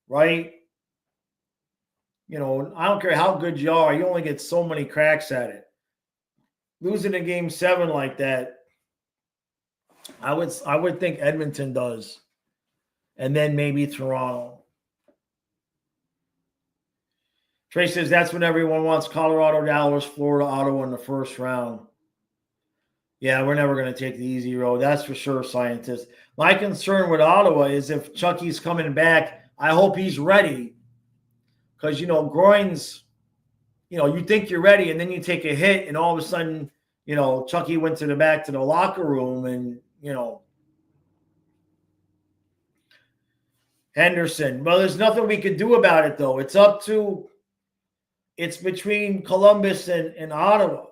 Right? You know, I don't care how good you are. You only get so many cracks at it. Losing in Game 7 like that, I would think Edmonton does. And then maybe Toronto. Trey says that's when everyone wants Colorado, Dallas, Florida, Ottawa in the first round. Yeah, we're never going to take the easy road. That's for sure, scientists. My concern with Ottawa is if Chucky's coming back, I hope he's ready. Because, you know, groins, you know, you think you're ready and then you take a hit and all of a sudden Chucky went back to the locker room and, Henderson. Well, there's nothing we can do about it, though. It's between Columbus and Ottawa.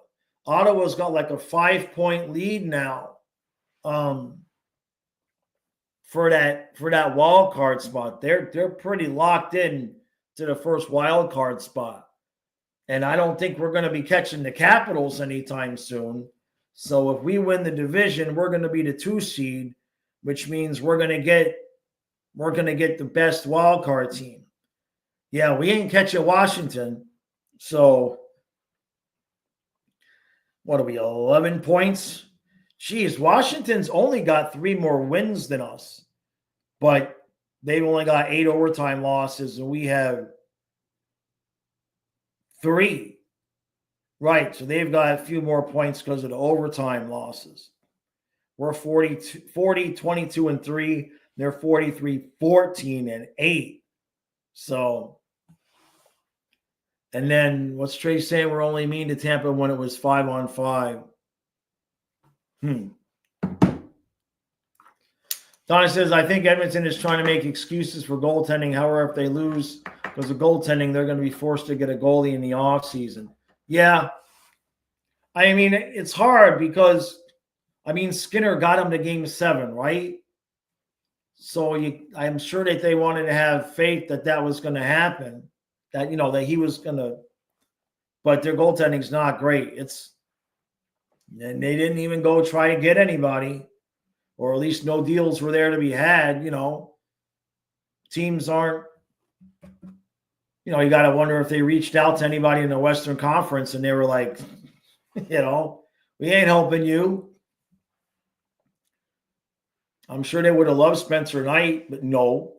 Ottawa's got like a 5-point lead now for that wild card spot. They're pretty locked in to the first wild card spot. And I don't think we're going to be catching the Capitals anytime soon. So if we win the division, we're going to be the 2 seed, which means we're going to get the best wild card team. Yeah, we ain't catching Washington. So what are we, 11 points? Geez, Washington's only got 3 more wins than us, but they've only got 8 overtime losses, and we have 3. Right, so they've got a few more points because of the overtime losses. We're 40, 22, and 3. They're 43, 14, and 8. So, and then what's Trey saying? We're only mean to Tampa when it was 5-on-5. Donna says, I think Edmonton is trying to make excuses for goaltending. However, if they lose because of goaltending, they're going to be forced to get a goalie in the offseason. Yeah. I mean, it's hard because, Skinner got him to game 7, right? So I'm sure that they wanted to have faith that was going to happen, that he was going to, but their goaltending's not great. And they didn't even go try to get anybody, or at least no deals were there to be had. Teams aren't, you got to wonder if they reached out to anybody in the Western Conference and they were like, we ain't helping you. I'm sure they would have loved Spencer Knight, but no.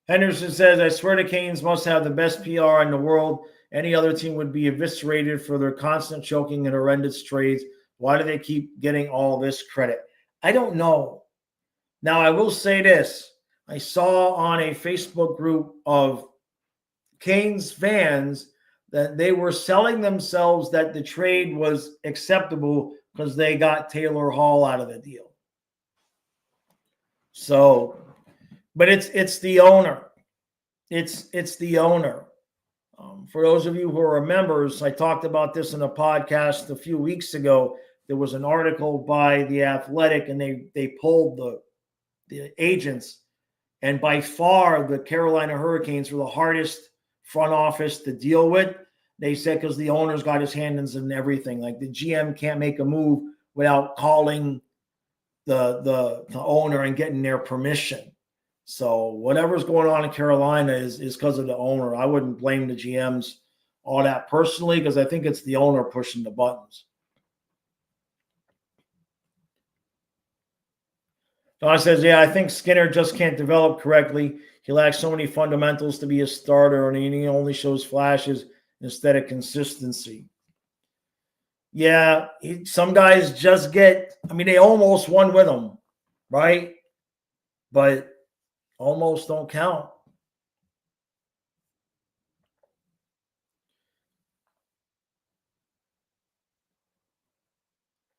Henderson says, I swear the Canes must have the best PR in the world. Any other team would be eviscerated for their constant choking and horrendous trades. Why do they keep getting all this credit? I don't know. Now, I will say this. I saw on a Facebook group of Canes fans that they were selling themselves that the trade was acceptable because they got Taylor Hall out of the deal. So, but it's the owner. It's the owner. For those of you who are members, I talked about this in a podcast a few weeks ago. There was an article by The Athletic, and they polled the agents, and by far the Carolina Hurricanes were the hardest front office to deal with. They said because the owner's got his hands in everything. Like the GM can't make a move without calling the owner and getting their permission. So whatever's going on in Carolina is because of the owner. I wouldn't blame the GMs all that personally because I think it's the owner pushing the buttons. Don says, yeah, I think Skinner just can't develop correctly. He lacks so many fundamentals to be a starter, and he only shows flashes instead of consistency. Yeah, some guys just they almost won with him, right? But almost don't count.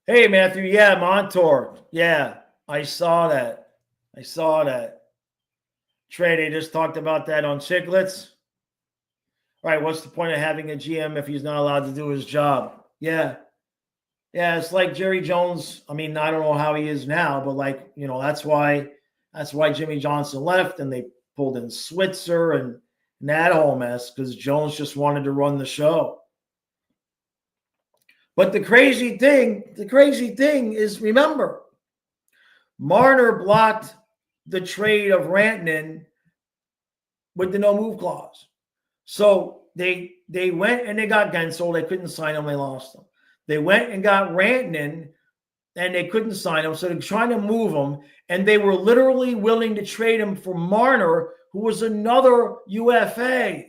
Hey, Matthew. Yeah, Montour. Yeah, I saw that. Trey, they just talked about that on Chicklets. Right, what's the point of having a GM if he's not allowed to do his job? Yeah. Yeah, it's like Jerry Jones. I don't know how he is now, but that's why Jimmy Johnson left and they pulled in Switzer and that whole mess because Jones just wanted to run the show. But the crazy thing is, remember, Marner blocked the trade of Rantanen with the no move clause. So they went and they got Gensel. They couldn't sign him. They lost him. They went and got Rantanen, and they couldn't sign him. So they're trying to move him, and they were literally willing to trade him for Marner, who was another UFA.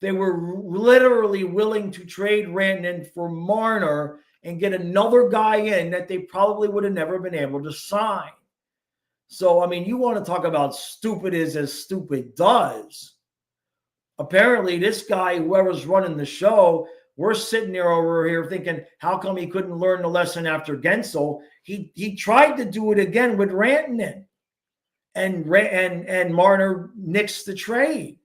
They were literally willing to trade Rantanen for Marner and get another guy in that they probably would have never been able to sign. So, you want to talk about stupid is as stupid does. Apparently, this guy, whoever's running the show, We're sitting there over here thinking, how come he couldn't learn the lesson after Gensel? He tried to do it again with Rantanen, and Marner nixed the trade.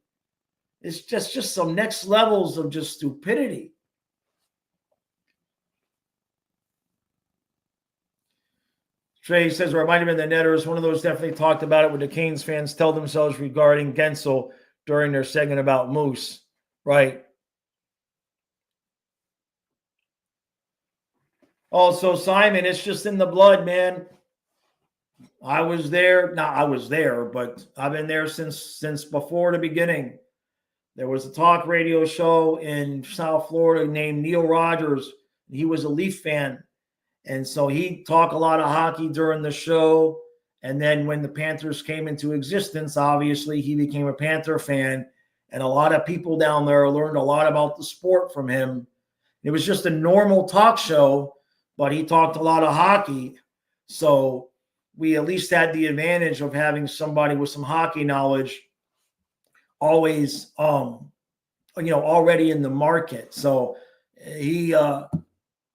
It's just some next levels of just stupidity. Trey says, where it might have been the Netters. One of those definitely talked about it, what the Canes fans tell themselves regarding Gensel during their segment about Moose. Right. Also, Simon, it's just in the blood, man. I was there. Not I was there, but I've been there since before the beginning. There was a talk radio show in South Florida named Neil Rogers. He was a Leaf fan. And so he'd talk a lot of hockey during the show. And then when the Panthers came into existence, obviously he became a Panther fan. And a lot of people down there learned a lot about the sport from him. It was just a normal talk show, but he talked a lot of hockey. So we at least had the advantage of having somebody with some hockey knowledge always, already in the market. So he,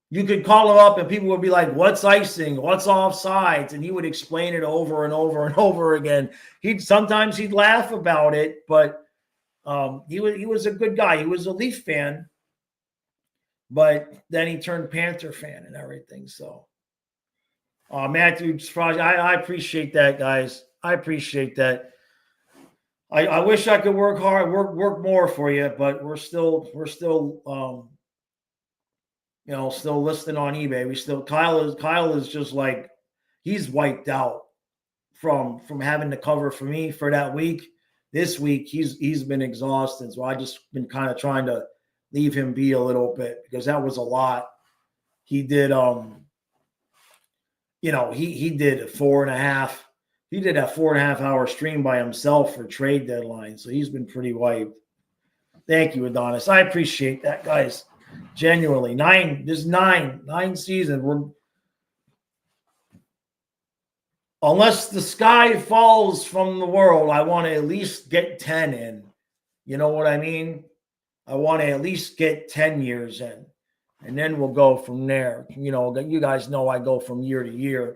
you could call him up and people would be like, what's icing? What's offsides? And he would explain it over and over and over again. Sometimes he'd laugh about it, but he was a good guy. He was a Leaf fan, but then he turned Panther fan and everything. So Matthew, I appreciate that, guys. I appreciate that. I wish I could work hard, work more for you, but we're still still listing on eBay. Kyle is just like, he's wiped out from having to cover for me for that week. This week he's been exhausted. So I just been kind of trying to leave him be a little bit because that was a lot. He did he did a 4.5. He did a 4.5 hour stream by himself for trade deadline. So he's been pretty wiped. Thank you, Adonis. I appreciate that, guys. Genuinely. 9 seasons. Unless the sky falls from the world, I want to at least get 10 in. You know what I mean? I want to at least get 10 years in. And then we'll go from there. You guys know I go from year to year.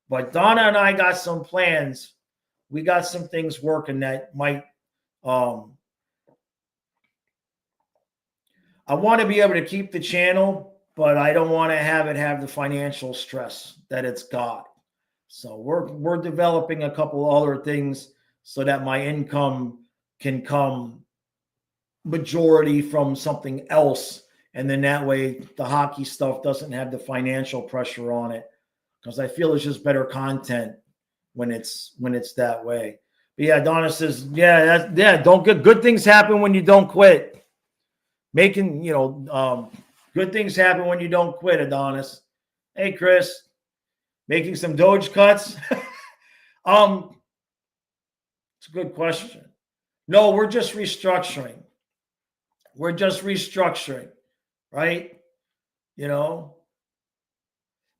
But Donna and I got some plans. We got some things working that might I want to be able to keep the channel, but I don't want to have the financial stress that it's got. So we're developing a couple other things so that my income can come majority from something else. And then that way the hockey stuff doesn't have the financial pressure on it, because I feel it's just better content when it's that way. But yeah, Donna says, don't get good things happen when you don't quit. Making, good things happen when you don't quit, Adonis. Hey, Chris, making some Doge cuts. It's a good question. No, we're just restructuring. Right?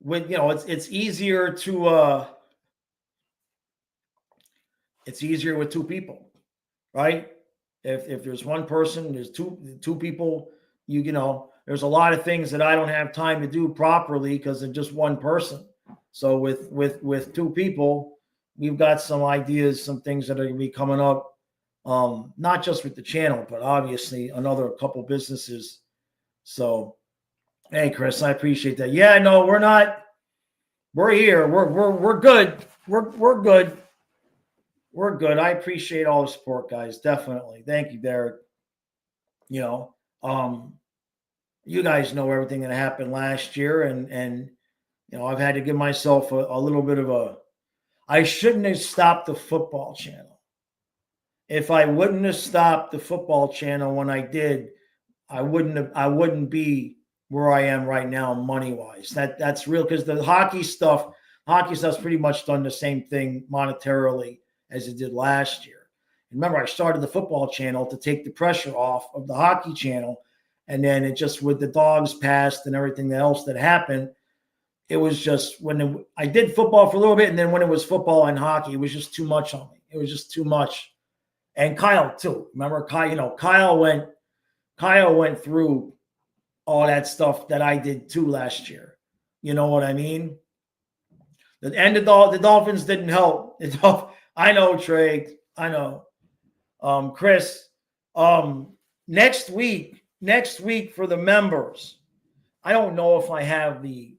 It's easier to it's easier with two people, right? If there's one person, there's two people, there's a lot of things that I don't have time to do properly because of just one person. So with two people, we've got some ideas, some things that are going to be coming up, not just with the channel, but obviously another couple businesses. So, hey, Chris, I appreciate that. Yeah, no, we're here. We're good. We're good. We're good. I appreciate all the support, guys. Definitely. Thank you, Derek. You guys know everything that happened last year, and I've had to give myself a little bit of I shouldn't have stopped the football channel. If I wouldn't have stopped the football channel when I did, I wouldn't be where I am right now money-wise. That's real, because the hockey stuff's pretty much done the same thing monetarily as it did last year. Remember, I started the football channel to take the pressure off of the hockey channel. And then it just, with the dogs passed and everything else that happened, it was just I did football for a little bit. And then when it was football and hockey, it was just too much on me. It was just too much. And Kyle too. Remember, Kyle went through all that stuff that I did too last year. You know what I mean? And the Dolphins didn't help. I know, Trey. I know. Chris, next week for the members, I don't know if I have the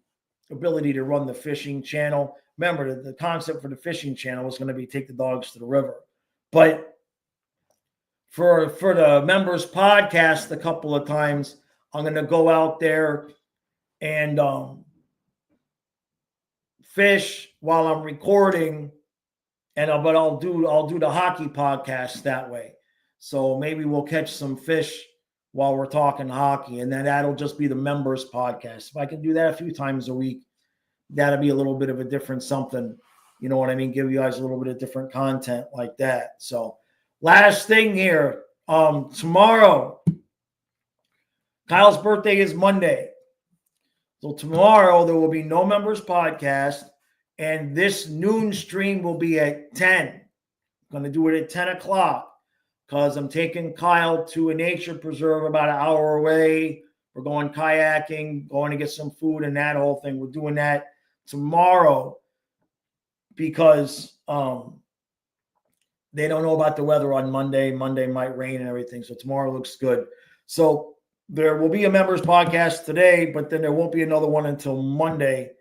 ability to run the fishing channel. Remember, the concept for the fishing channel was going to be take the dogs to the river. But for the members podcast, a couple of times, I'm going to go out there and fish while I'm recording, but I'll do the hockey podcast that way. So maybe we'll catch some fish while we're talking hockey, and then that'll just be the members podcast. If I can do that a few times a week, that'll be a little bit of a different something. You know what I mean? Give you guys a little bit of different content like that. So last thing here, tomorrow, Kyle's birthday is Monday. So tomorrow there will be no members podcast, and this noon stream will be at 10. I'm going to do it at 10 o'clock because I'm taking Kyle to a nature preserve about an hour away. We're going kayaking, going to get some food and that whole thing. We're doing that tomorrow because they don't know about the weather on Monday. Monday might rain and everything. So tomorrow looks good. So there will be a members podcast today, but then there won't be another one until Monday.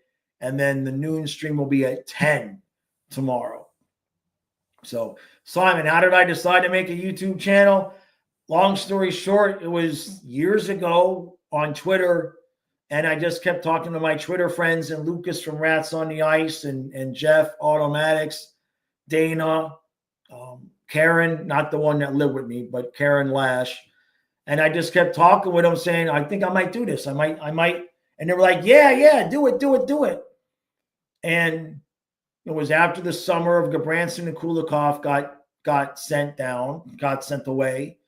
And then the noon stream will be at 10 tomorrow. So, Simon, how did I decide to make a YouTube channel? Long story short, it was years ago on Twitter. And I just kept talking to my Twitter friends and Lucas from Rats on the Ice and Jeff Automatics, Dana, Karen, not the one that lived with me, but Karen Lash. And I just kept talking with them saying, I think I might do this. I might. And they were like, yeah, do it. And it was after the summer of Gabranson and Kulikov got sent away.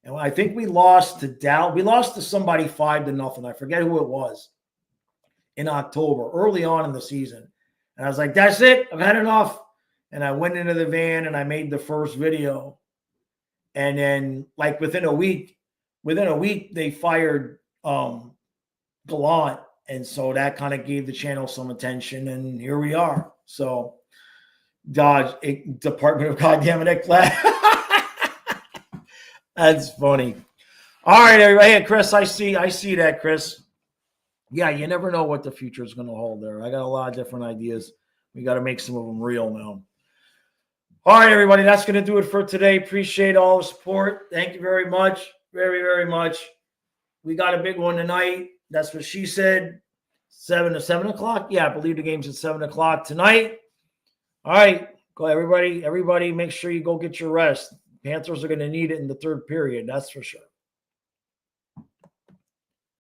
And I think we lost to Dow. We lost to somebody 5-0. I forget who it was in October, early on in the season. And I was like, that's it. I've had enough. And I went into the van and I made the first video. And then like within a week, they fired Gallant. And so that kind of gave the channel some attention. And here we are. So Department of Goddamn It class. That's funny. All right, everybody. Hey, Chris, I see that, Chris. Yeah, you never know what the future is going to hold there. I got a lot of different ideas. We got to make some of them real now. All right, everybody. That's going to do it for today. Appreciate all the support. Thank you very much. Very, very much. We got a big one tonight. That's what she said. 7 o'clock. Yeah, I believe the game's at 7 o'clock tonight. All right. Go, everybody, make sure you go get your rest. Panthers are going to need it in the third period. That's for sure.